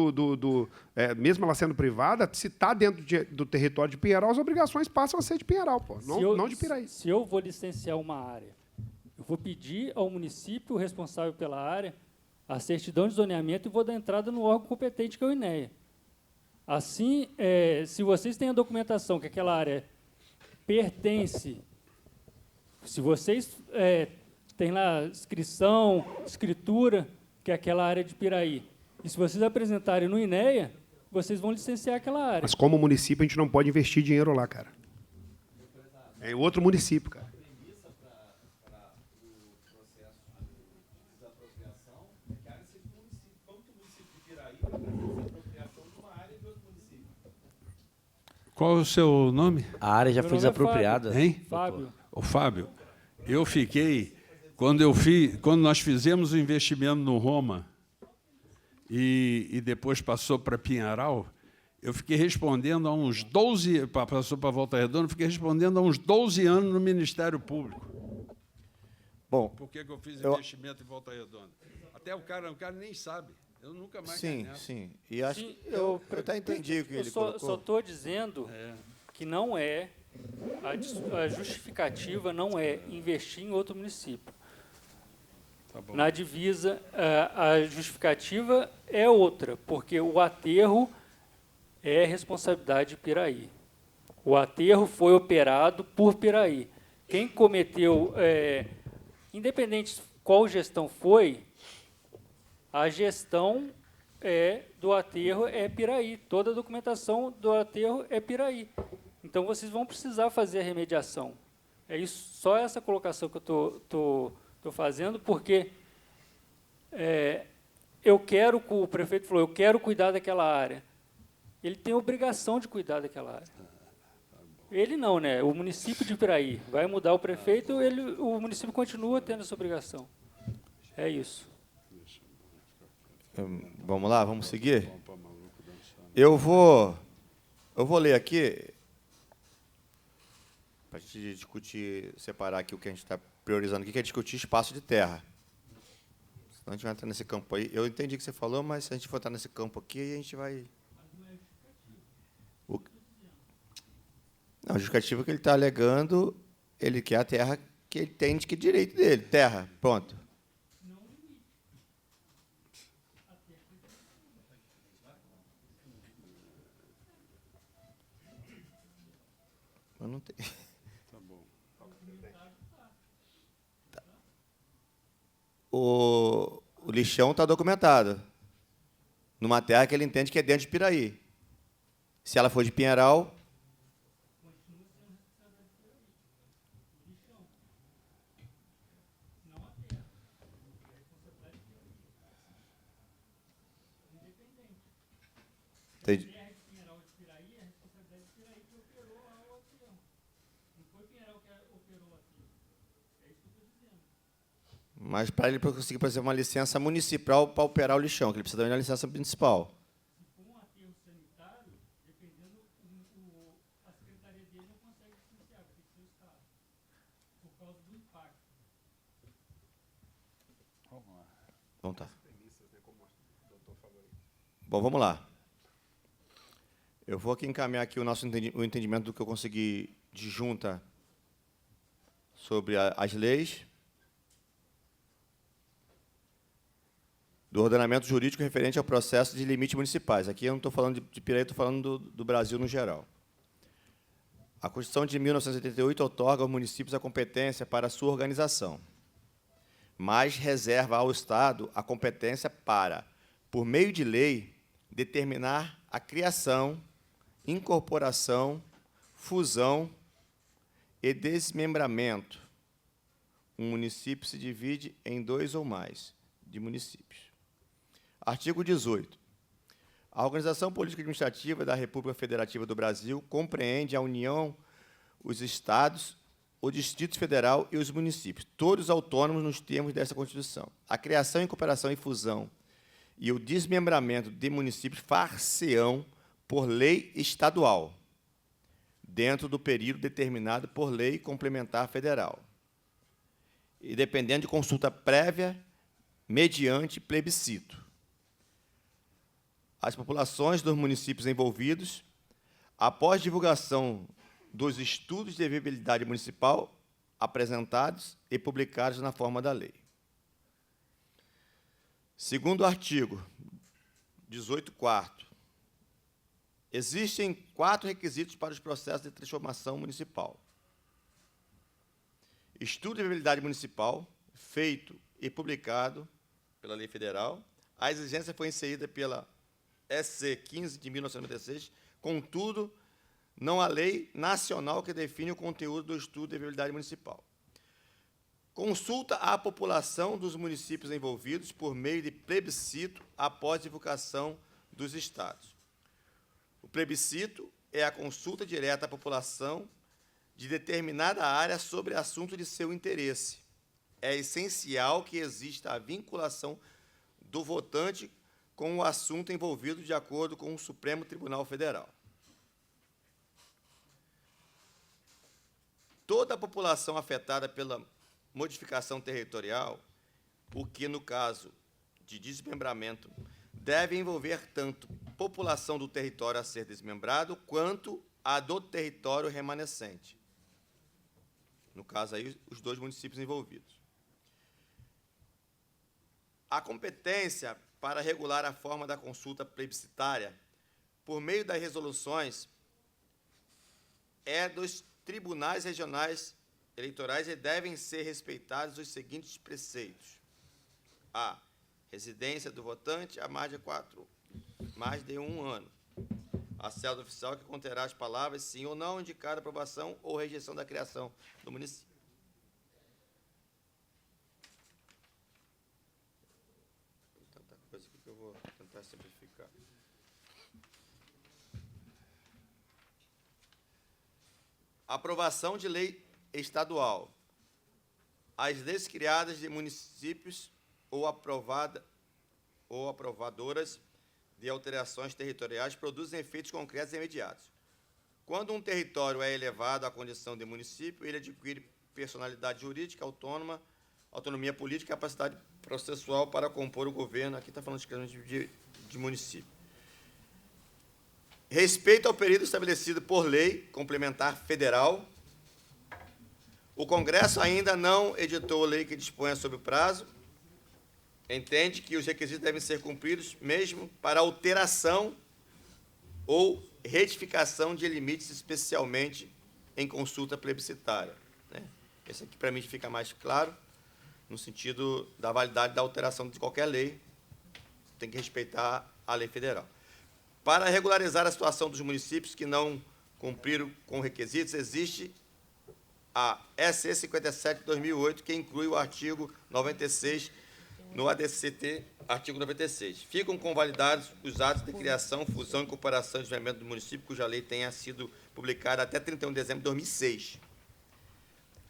S3: mesmo ela sendo privada, se está dentro do território de Pinheiral, as obrigações passam a ser de Pinheiral, pô, não de Piraí.
S15: Se eu vou licenciar uma área, eu vou pedir ao município responsável pela área a certidão de zoneamento e vou dar entrada no órgão competente, que é o INEA. Assim, se vocês têm a documentação que aquela área pertence, se vocês têm lá inscrição, escritura, que é aquela área de Piraí, e se vocês apresentarem no INEA, vocês vão licenciar aquela área.
S3: Mas como município, a gente não pode investir dinheiro lá, cara. É outro município, cara.
S4: Qual é o seu nome?
S6: A área já foi desapropriada.
S4: Hein?
S15: Fábio.
S4: O Fábio, eu fiquei... Quando nós fizemos o investimento no Roma e depois passou para Pinheiral, eu fiquei respondendo há uns 12... Passou para Volta Redonda, fiquei respondendo há uns 12 anos no Ministério Público.
S1: Bom,
S4: por que eu fiz investimento em Volta Redonda? Até o cara nem sabe. Eu nunca mais caí nessa.
S1: Sim. E acho que eu até entendi o que ele colocou.
S15: Eu só estou dizendo que não é... A justificativa não é investir em outro município.
S4: Tá bom.
S15: Na divisa, a justificativa é outra, porque o aterro é responsabilidade de Piraí. O aterro foi operado por Piraí. Quem cometeu, independente qual gestão foi, a gestão do aterro é Piraí. Toda a documentação do aterro é Piraí. Então, vocês vão precisar fazer a remediação. É isso, só essa colocação que eu estou fazendo, porque o prefeito falou, eu quero cuidar daquela área. Ele tem a obrigação de cuidar daquela área. Ele não, né? O município de Piraí vai mudar o prefeito, o município continua tendo essa obrigação. É isso.
S1: Vamos lá, vamos seguir? Eu vou ler aqui, para a gente discutir, separar aqui o que a gente está priorizando aqui, que é discutir espaço de terra. Senão a gente vai entrar nesse campo aí. Eu entendi o que você falou, mas se a gente for entrar nesse campo aqui, a gente vai... Não, a justificativa que ele está alegando, ele quer a terra que ele tem de que direito dele. Terra, pronto. Eu não tenho...
S4: Tá bom.
S1: Tá. O lixão está documentado. Numa terra que ele entende que é dentro de Piraí. Se ela for de Pinheiral... Entendi. Mas para ele conseguir, por exemplo, uma licença municipal para operar o lixão, que ele precisa de uma licença municipal.
S15: Se for um aterro sanitário, dependendo, a secretaria dele não consegue licenciar, vai ter que ser o Estado, por causa do impacto.
S4: Vamos lá.
S1: Então tá. Bom, vamos lá. Eu vou aqui encaminhar aqui o entendimento do que eu consegui de junta sobre as leis do ordenamento jurídico referente ao processo de limites municipais. Aqui eu não estou falando de Piraí, estou falando do Brasil no geral. A Constituição de 1988 outorga aos municípios a competência para a sua organização, mas reserva ao Estado a competência para, por meio de lei, determinar a criação, incorporação, fusão e desmembramento. Um município se divide em 2 ou mais de municípios. Artigo 18. A organização política administrativa da República Federativa do Brasil compreende a União, os Estados, o Distrito Federal e os municípios, todos autônomos nos termos desta Constituição. A criação, incorporação e fusão e o desmembramento de municípios far-se-ão por lei estadual, dentro do período determinado por lei complementar federal, e dependendo de consulta prévia mediante plebiscito. As populações dos municípios envolvidos, após divulgação dos estudos de viabilidade municipal apresentados e publicados na forma da lei. Segundo o artigo 18º, existem 4 requisitos para os processos de transformação municipal. Estudo de viabilidade municipal, feito e publicado pela lei federal. A exigência foi inserida pela SC 15 de 1996, contudo, não a lei nacional que define o conteúdo do estudo de viabilidade municipal. Consulta à população dos municípios envolvidos por meio de plebiscito após divulgação dos estados. O plebiscito é a consulta direta à população de determinada área sobre assunto de seu interesse. É essencial que exista a vinculação do votante com o assunto envolvido de acordo com o Supremo Tribunal Federal. Toda a população afetada pela modificação territorial, o que, no caso de desmembramento, deve envolver tanto população do território a ser desmembrado, quanto a do território remanescente. No caso, aí, os 2 municípios envolvidos. A competência para regular a forma da consulta plebiscitária, por meio das resoluções, é dos tribunais regionais eleitorais e devem ser respeitados os seguintes preceitos. A. Residência do votante há mais de 1 ano. A cédula oficial que conterá as palavras sim ou não, indicada aprovação ou rejeição da criação do município. Tem tanta coisa aqui que eu vou tentar simplificar. Aprovação de lei estadual. As leis criadas de municípios ou aprovadoras de alterações territoriais produzem efeitos concretos e imediatos. Quando um território é elevado à condição de município, ele adquire personalidade jurídica autônoma, autonomia política e capacidade processual para compor o governo. Aqui está falando de município. Respeito ao período estabelecido por lei complementar federal. O Congresso ainda não editou lei que disponha sobre o prazo. Entende que os requisitos devem ser cumpridos mesmo para alteração ou retificação de limites, especialmente em consulta plebiscitária. Esse aqui, para mim, fica mais claro, no sentido da validade da alteração de qualquer lei, tem que respeitar a lei federal. Para regularizar a situação dos municípios que não cumpriram com requisitos, existe a SC 57 de 2008, que inclui o artigo 96 no ADCT, artigo 96. Ficam convalidados os atos de criação, fusão, incorporação e desenvolvimento do município, cuja lei tenha sido publicada até 31 de dezembro de 2006,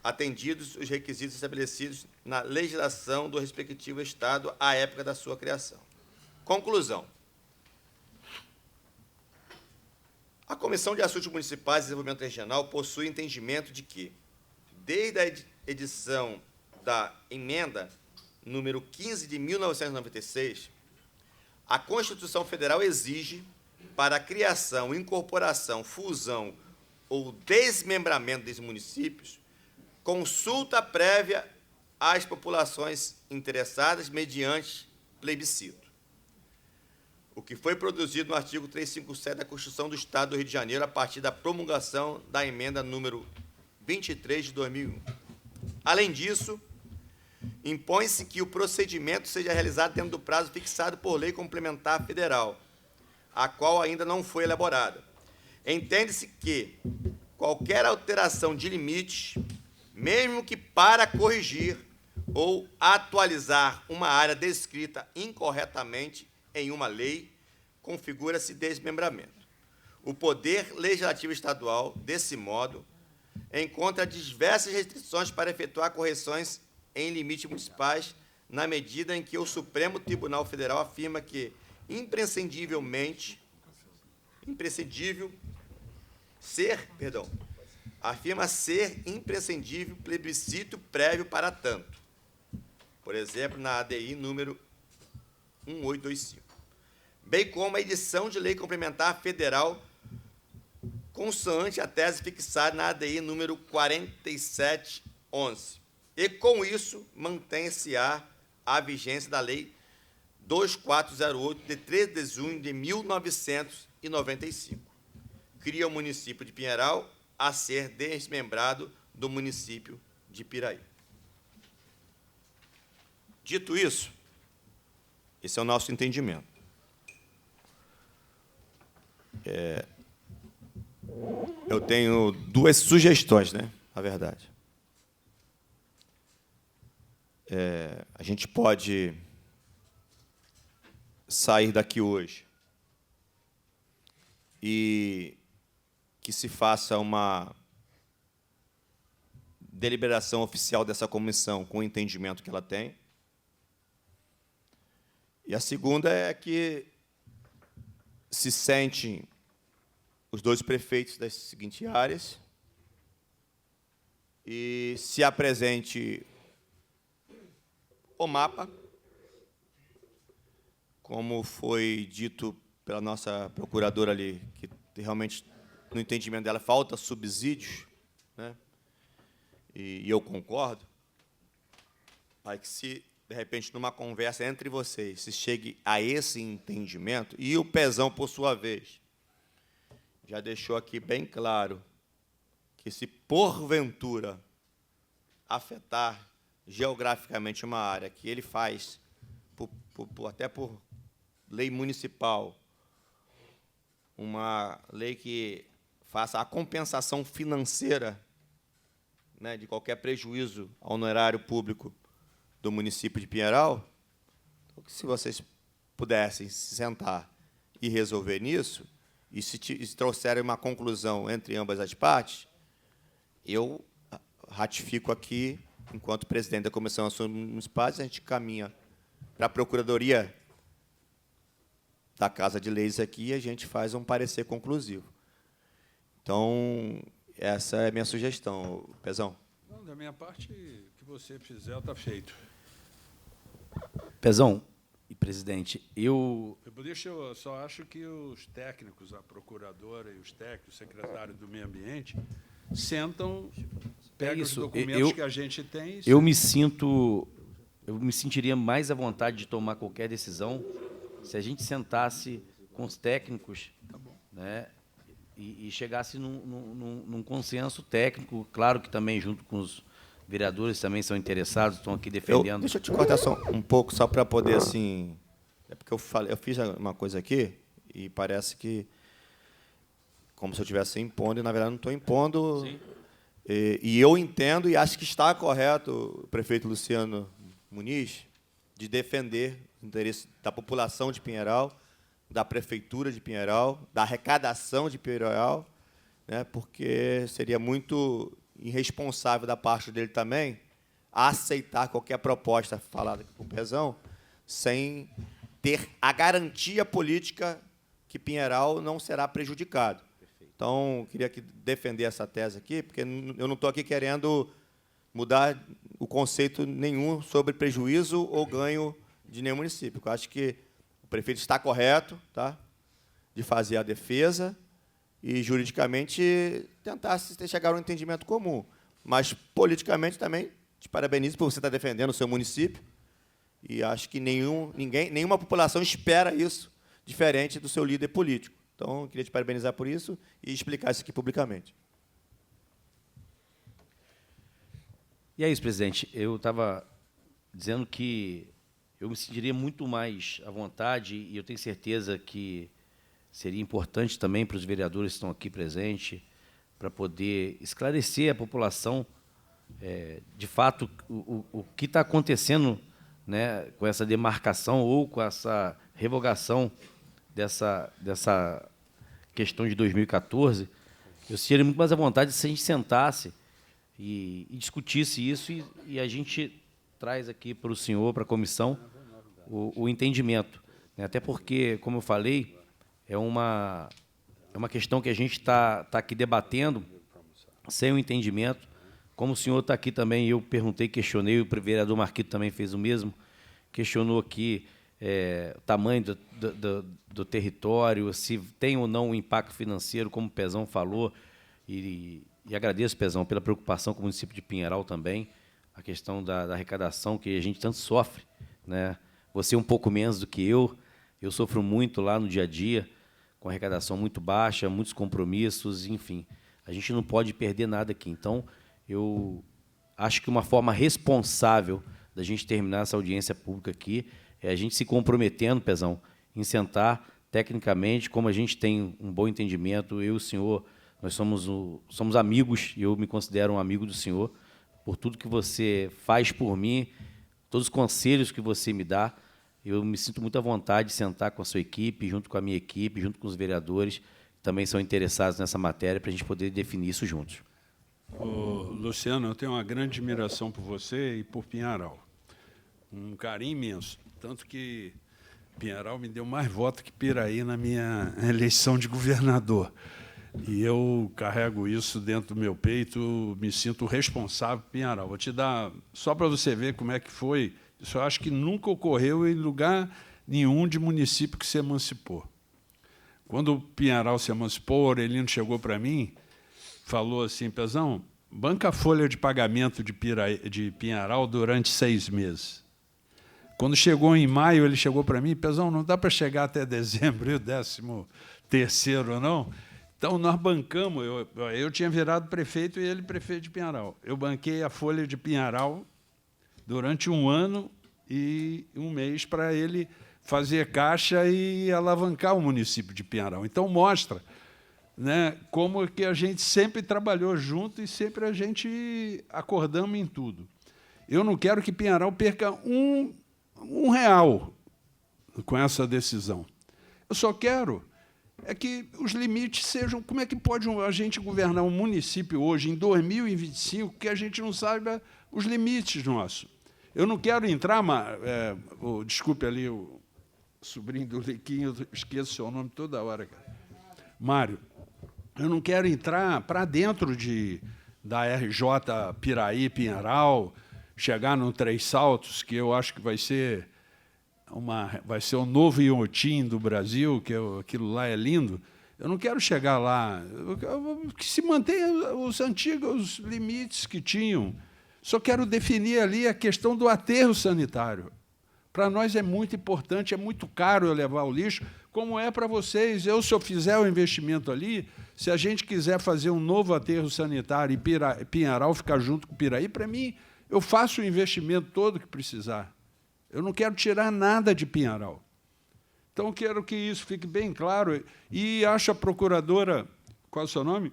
S1: atendidos os requisitos estabelecidos na legislação do respectivo Estado à época da sua criação. Conclusão. A Comissão de Assuntos Municipais e Desenvolvimento Regional possui entendimento de que, desde a edição da emenda número 15 de 1996, a Constituição Federal exige, para a criação, incorporação, fusão ou desmembramento dos municípios, consulta prévia às populações interessadas mediante plebiscito, o que foi produzido no artigo 357 da Constituição do Estado do Rio de Janeiro, a partir da promulgação da emenda número 23 de 2001. Além disso, impõe-se que o procedimento seja realizado dentro do prazo fixado por lei complementar federal, a qual ainda não foi elaborada. Entende-se que qualquer alteração de limites, mesmo que para corrigir ou atualizar uma área descrita incorretamente em uma lei, configura-se desmembramento. O Poder Legislativo Estadual, desse modo, encontra diversas restrições para efetuar correções em limites municipais, na medida em que o Supremo Tribunal Federal afirma que, imprescindível afirma ser imprescindível plebiscito prévio para tanto. Por exemplo, na ADI número 1825. Bem como a edição de lei complementar federal consoante a tese fixada na ADI número 4711. E, com isso, mantém-se-á a vigência da Lei 2408, de 13 de junho de 1995. Cria o município de Pinheiral a ser desmembrado do município de Piraí. Dito isso, esse é o nosso entendimento. Eu tenho duas sugestões, né? Na verdade. A gente pode sair daqui hoje e que se faça uma deliberação oficial dessa comissão com o entendimento que ela tem. E a segunda é que se sentem os dois prefeitos das seguintes áreas e se apresente o mapa, como foi dito pela nossa procuradora ali, que realmente, no entendimento dela, falta subsídios, né? E eu concordo, para que, se, de repente, numa conversa entre vocês, se chegue a esse entendimento, e o Pezão, por sua vez, já deixou aqui bem claro que, se porventura afetar geograficamente uma área que ele faz, até por lei municipal, uma lei que faça a compensação financeira, né, de qualquer prejuízo ao honorário público do município de Pinheiral, se vocês pudessem se sentar e resolver nisso, e se trouxerem uma conclusão entre ambas as partes, eu ratifico aqui, enquanto presidente da Comissão de Assuntos Municipais, a gente caminha para a Procuradoria da Casa de Leis aqui e a gente faz um parecer conclusivo. Então, essa é a minha sugestão, Pezão.
S4: Não, da minha parte, o que você fizer está feito.
S6: Pezão e presidente, eu
S4: só acho que os técnicos, a procuradora e os técnicos, o secretário do Meio Ambiente, sentam, pegam os documentos que a gente tem.
S6: Eu me sentiria mais à vontade de tomar qualquer decisão se a gente sentasse com os técnicos, né, e chegasse num consenso técnico, claro que também junto com os vereadores também são interessados, estão aqui defendendo.
S1: Deixa eu te cortar só um pouco, só para poder, assim... É porque eu fiz uma coisa aqui e parece que, como se eu estivesse impondo, e, na verdade, não estou impondo.
S6: Sim.
S1: E eu entendo e acho que está correto o prefeito Luciano Muniz de defender o interesse da população de Pinheiral, da prefeitura de Pinheiral, da arrecadação de Pinheiral, né, porque seria muito irresponsável da parte dele também aceitar qualquer proposta falada aqui com o Pezão sem ter a garantia política que Pinheiral não será prejudicado. Então, eu queria defender essa tese aqui, porque eu não estou aqui querendo mudar o conceito nenhum sobre prejuízo ou ganho de nenhum município. Eu acho que o prefeito está correto, tá, de fazer a defesa e, juridicamente, tentar chegar a um entendimento comum. Mas, politicamente, também, te parabenizo por você estar defendendo o seu município e acho que nenhuma população espera isso diferente do seu líder político. Então, eu queria te parabenizar por isso e explicar isso aqui publicamente.
S6: E é isso, presidente. Eu estava dizendo que eu me sentiria muito mais à vontade e eu tenho certeza que seria importante também para os vereadores que estão aqui presentes para poder esclarecer a população, de fato, o que está acontecendo, né, com essa demarcação ou com essa revogação dessa questão de 2014. Eu sentiria muito mais à vontade se a gente sentasse e discutisse isso e a gente traz aqui para o senhor, para a comissão, o entendimento, né? Até porque, como eu falei, é uma uma questão que a gente está aqui debatendo sem o entendimento. Como o senhor está aqui também, eu perguntei, questionei, o vereador Marquito também fez o mesmo, questionou aqui o tamanho do território, se tem ou não um impacto financeiro, como o Pezão falou, e agradeço, Pezão, pela preocupação com o município de Pinheiral também, a questão da arrecadação, que a gente tanto sofre, né? Você um pouco menos do que eu sofro muito lá no dia a dia, com arrecadação muito baixa, muitos compromissos, enfim. A gente não pode perder nada aqui. Então, eu acho que uma forma responsável da gente terminar essa audiência pública aqui é a gente se comprometendo, Pezão, em sentar tecnicamente, como a gente tem um bom entendimento, eu e o senhor, nós somos amigos, e eu me considero um amigo do senhor, por tudo que você faz por mim, todos os conselhos que você me dá. Eu me sinto muito à vontade de sentar com a sua equipe, junto com a minha equipe, junto com os vereadores, que também são interessados nessa matéria, para a gente poder definir isso juntos.
S4: Luciano, eu tenho uma grande admiração por você e por Pinheiral. Um carinho imenso. Tanto que Pinheiral me deu mais voto que Piraí na minha eleição de governador. E eu carrego isso dentro do meu peito, me sinto responsável por Pinheiral. Vou te dar, só para você ver como é que foi. Isso eu acho que nunca ocorreu em lugar nenhum de município que se emancipou. Quando o Pinheiral se emancipou, o Aurelino chegou para mim, falou assim, Pezão, banca a folha de pagamento de Pinheiral durante 6 meses. Quando chegou em maio, ele chegou para mim, Pezão, não dá para chegar até dezembro, e o 13º, não? Então, nós bancamos, eu tinha virado prefeito e ele prefeito de Pinheiral. Eu banquei a folha de Pinheiral durante 1 ano e 1 mês para ele fazer caixa e alavancar o município de Pinheiral. Então, mostra, né, como que a gente sempre trabalhou junto e sempre a gente acordamos em tudo. Eu não quero que Pinheiral perca um real com essa decisão. Eu só quero que os limites sejam... Como é que pode a gente governar um município hoje, em 2025, que a gente não saiba os limites nossos? Eu não quero entrar... desculpe ali, o sobrinho do Liquinho, eu esqueço o seu nome toda hora, cara. Mário, eu não quero entrar para dentro da RJ Piraí, Pinheiral, chegar no Três Saltos, que eu acho que vai ser o novo Iotim do Brasil, que aquilo lá é lindo. Eu não quero chegar lá, que se mantenha os antigos limites que tinham. Só quero definir ali a questão do aterro sanitário. Para nós é muito importante, é muito caro eu levar o lixo, como é para vocês. Se eu fizer o investimento ali, se a gente quiser fazer um novo aterro sanitário e Pinheiral ficar junto com Piraí, para mim, eu faço o investimento todo que precisar. Eu não quero tirar nada de Pinheiral. Então, quero que isso fique bem claro. E acho a procuradora... Qual é o seu nome?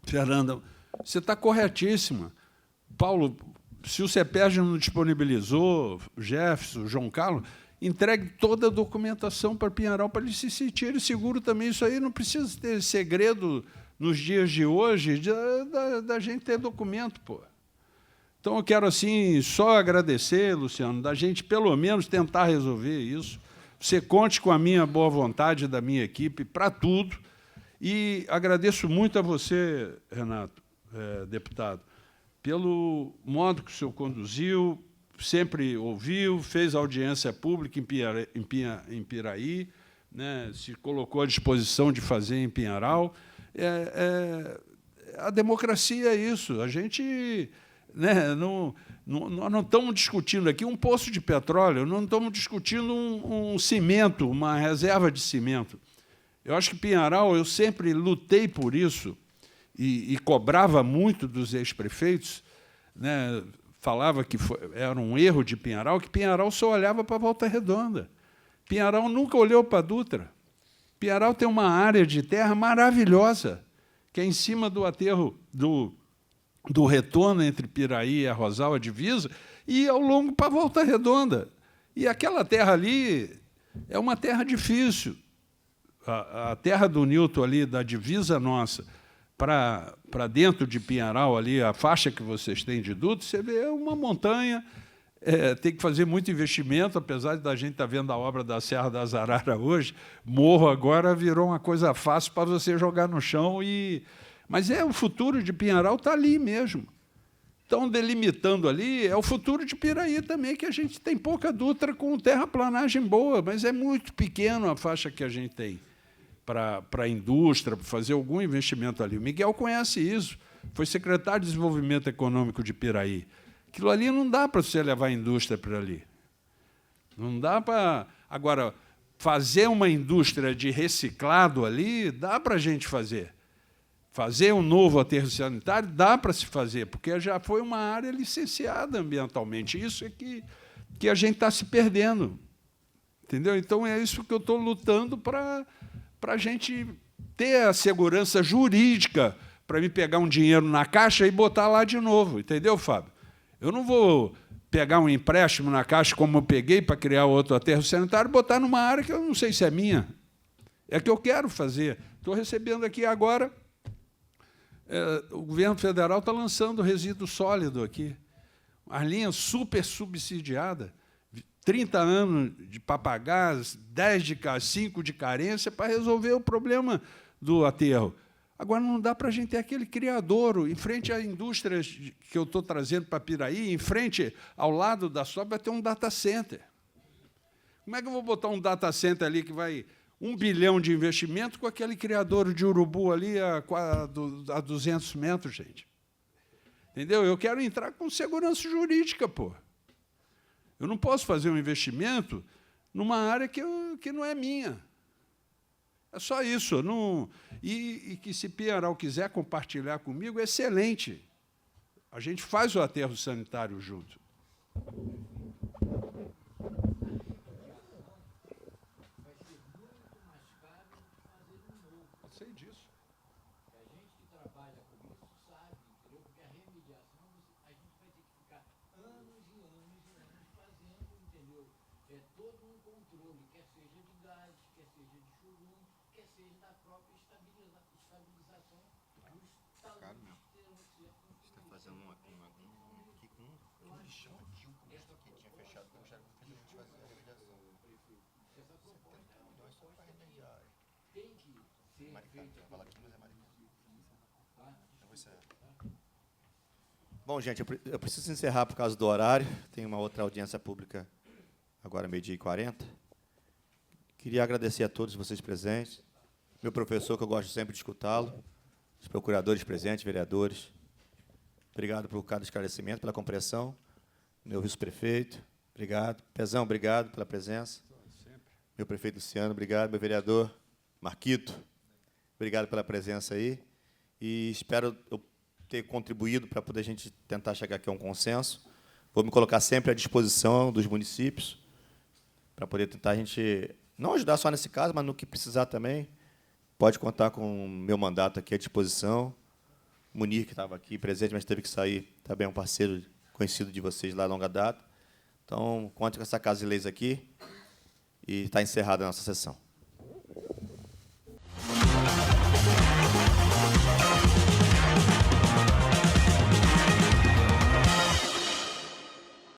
S4: Fernanda. Você está corretíssima. Paulo, se o CEPERJ não disponibilizou, Jefferson, João Carlos, entregue toda a documentação para Pinheiral para ele se sentir seguro também. Isso aí não precisa ter segredo nos dias de hoje, da gente ter documento, pô. Então, eu quero, assim, só agradecer, Luciano, da gente, pelo menos, tentar resolver isso. Você conte com a minha boa vontade da minha equipe para tudo. E agradeço muito a você, Renato, deputado, pelo modo que o senhor conduziu, sempre ouviu, fez audiência pública em Piraí, né, se colocou à disposição de fazer em Pinheiral. A democracia é isso. A gente... Né, nós não estamos discutindo aqui um poço de petróleo, não estamos discutindo um cimento, uma reserva de cimento. Eu acho que Pinheiral, eu sempre lutei por isso e cobrava muito dos ex-prefeitos, né, falava que era um erro de Pinheiral, que Pinheiral só olhava para a Volta Redonda. Pinheiral nunca olhou para a Dutra. Pinheiral tem uma área de terra maravilhosa, que é em cima do aterro do retorno entre Piraí e Arrozal, a divisa, e ao longo para a Volta Redonda. E aquela terra ali é uma terra difícil. A terra do Nilton ali, da divisa nossa, para dentro de Pinheiral, ali, a faixa que vocês têm de duto, você vê uma montanha, tem que fazer muito investimento, apesar da gente estar vendo a obra da Serra das Araras hoje, morro agora virou uma coisa fácil para você jogar no chão. Mas o futuro de Pinheiral está ali mesmo. Estão delimitando ali, é o futuro de Piraí também, que a gente tem pouca Dutra com terraplanagem boa, mas é muito pequeno a faixa que a gente tem para a indústria, para fazer algum investimento ali. O Miguel conhece isso, foi secretário de Desenvolvimento Econômico de Piraí. Aquilo ali não dá para você levar a indústria para ali. Não dá para... Agora, fazer uma indústria de reciclado ali, dá para a gente fazer. Fazer um novo aterro sanitário, dá para se fazer, porque já foi uma área licenciada ambientalmente. Isso é que a gente está se perdendo. Entendeu? Então, é isso que eu estou lutando para a gente ter a segurança jurídica para me pegar um dinheiro na Caixa e botar lá de novo. Entendeu, Fábio? Eu não vou pegar um empréstimo na Caixa, como eu peguei para criar outro aterro sanitário, e botar numa área que eu não sei se é minha. É que eu quero fazer. Estou recebendo aqui agora... o governo federal está lançando resíduo sólido aqui. A linha super subsidiada, 30 anos para pagar, 5 de carência para resolver o problema do aterro. Agora, não dá para a gente ter aquele criadouro em frente à indústria que eu estou trazendo para Piraí, em frente, ao lado da SOB, vai ter um data center. Como é que eu vou botar um data center ali que vai 1 bilhão de investimento com aquele criadouro de urubu ali a 200 metros, gente? Entendeu? Eu quero entrar com segurança jurídica, pô. Eu não posso fazer um investimento numa área que não é minha. É só isso. E que, se Pinheiral quiser compartilhar comigo, é excelente. A gente faz o aterro sanitário junto. Eu sei disso. A gente que trabalha com isso sabe, entendeu? Porque a remediação, a gente vai ter que ficar anos e anos e anos fazendo, entendeu? É todo um controle, quer seja de gás, quer seja de churume, quer seja da própria estabilização dos taludes. Você está fazendo um aqui com um lixão aqui, o começo aqui tinha fechado, como já a gente fazer a remediação. Essa proposta não é só para remediar. Tem que ser feita. Fala aqui, mas é
S1: Bom, gente, eu preciso encerrar por causa do horário. Tem uma outra audiência pública agora, 12h40. Queria agradecer a todos vocês presentes. Meu professor, que eu gosto sempre de escutá-lo. Os procuradores presentes, vereadores. Obrigado por cada esclarecimento, pela compreensão. Meu vice-prefeito, obrigado. Pezão, obrigado pela presença. Meu prefeito Luciano, obrigado. Meu vereador Marquito, obrigado pela presença aí. E espero eu ter contribuído para poder a gente tentar chegar aqui a um consenso. Vou me colocar sempre à disposição dos municípios para poder tentar a gente não ajudar só nesse caso, mas no que precisar também. Pode contar com o meu mandato aqui à disposição. O Munir, que estava aqui presente, mas teve que sair, também é um parceiro conhecido de vocês lá a longa data. Então, conte com essa Casa de Leis aqui e está encerrada a nossa sessão.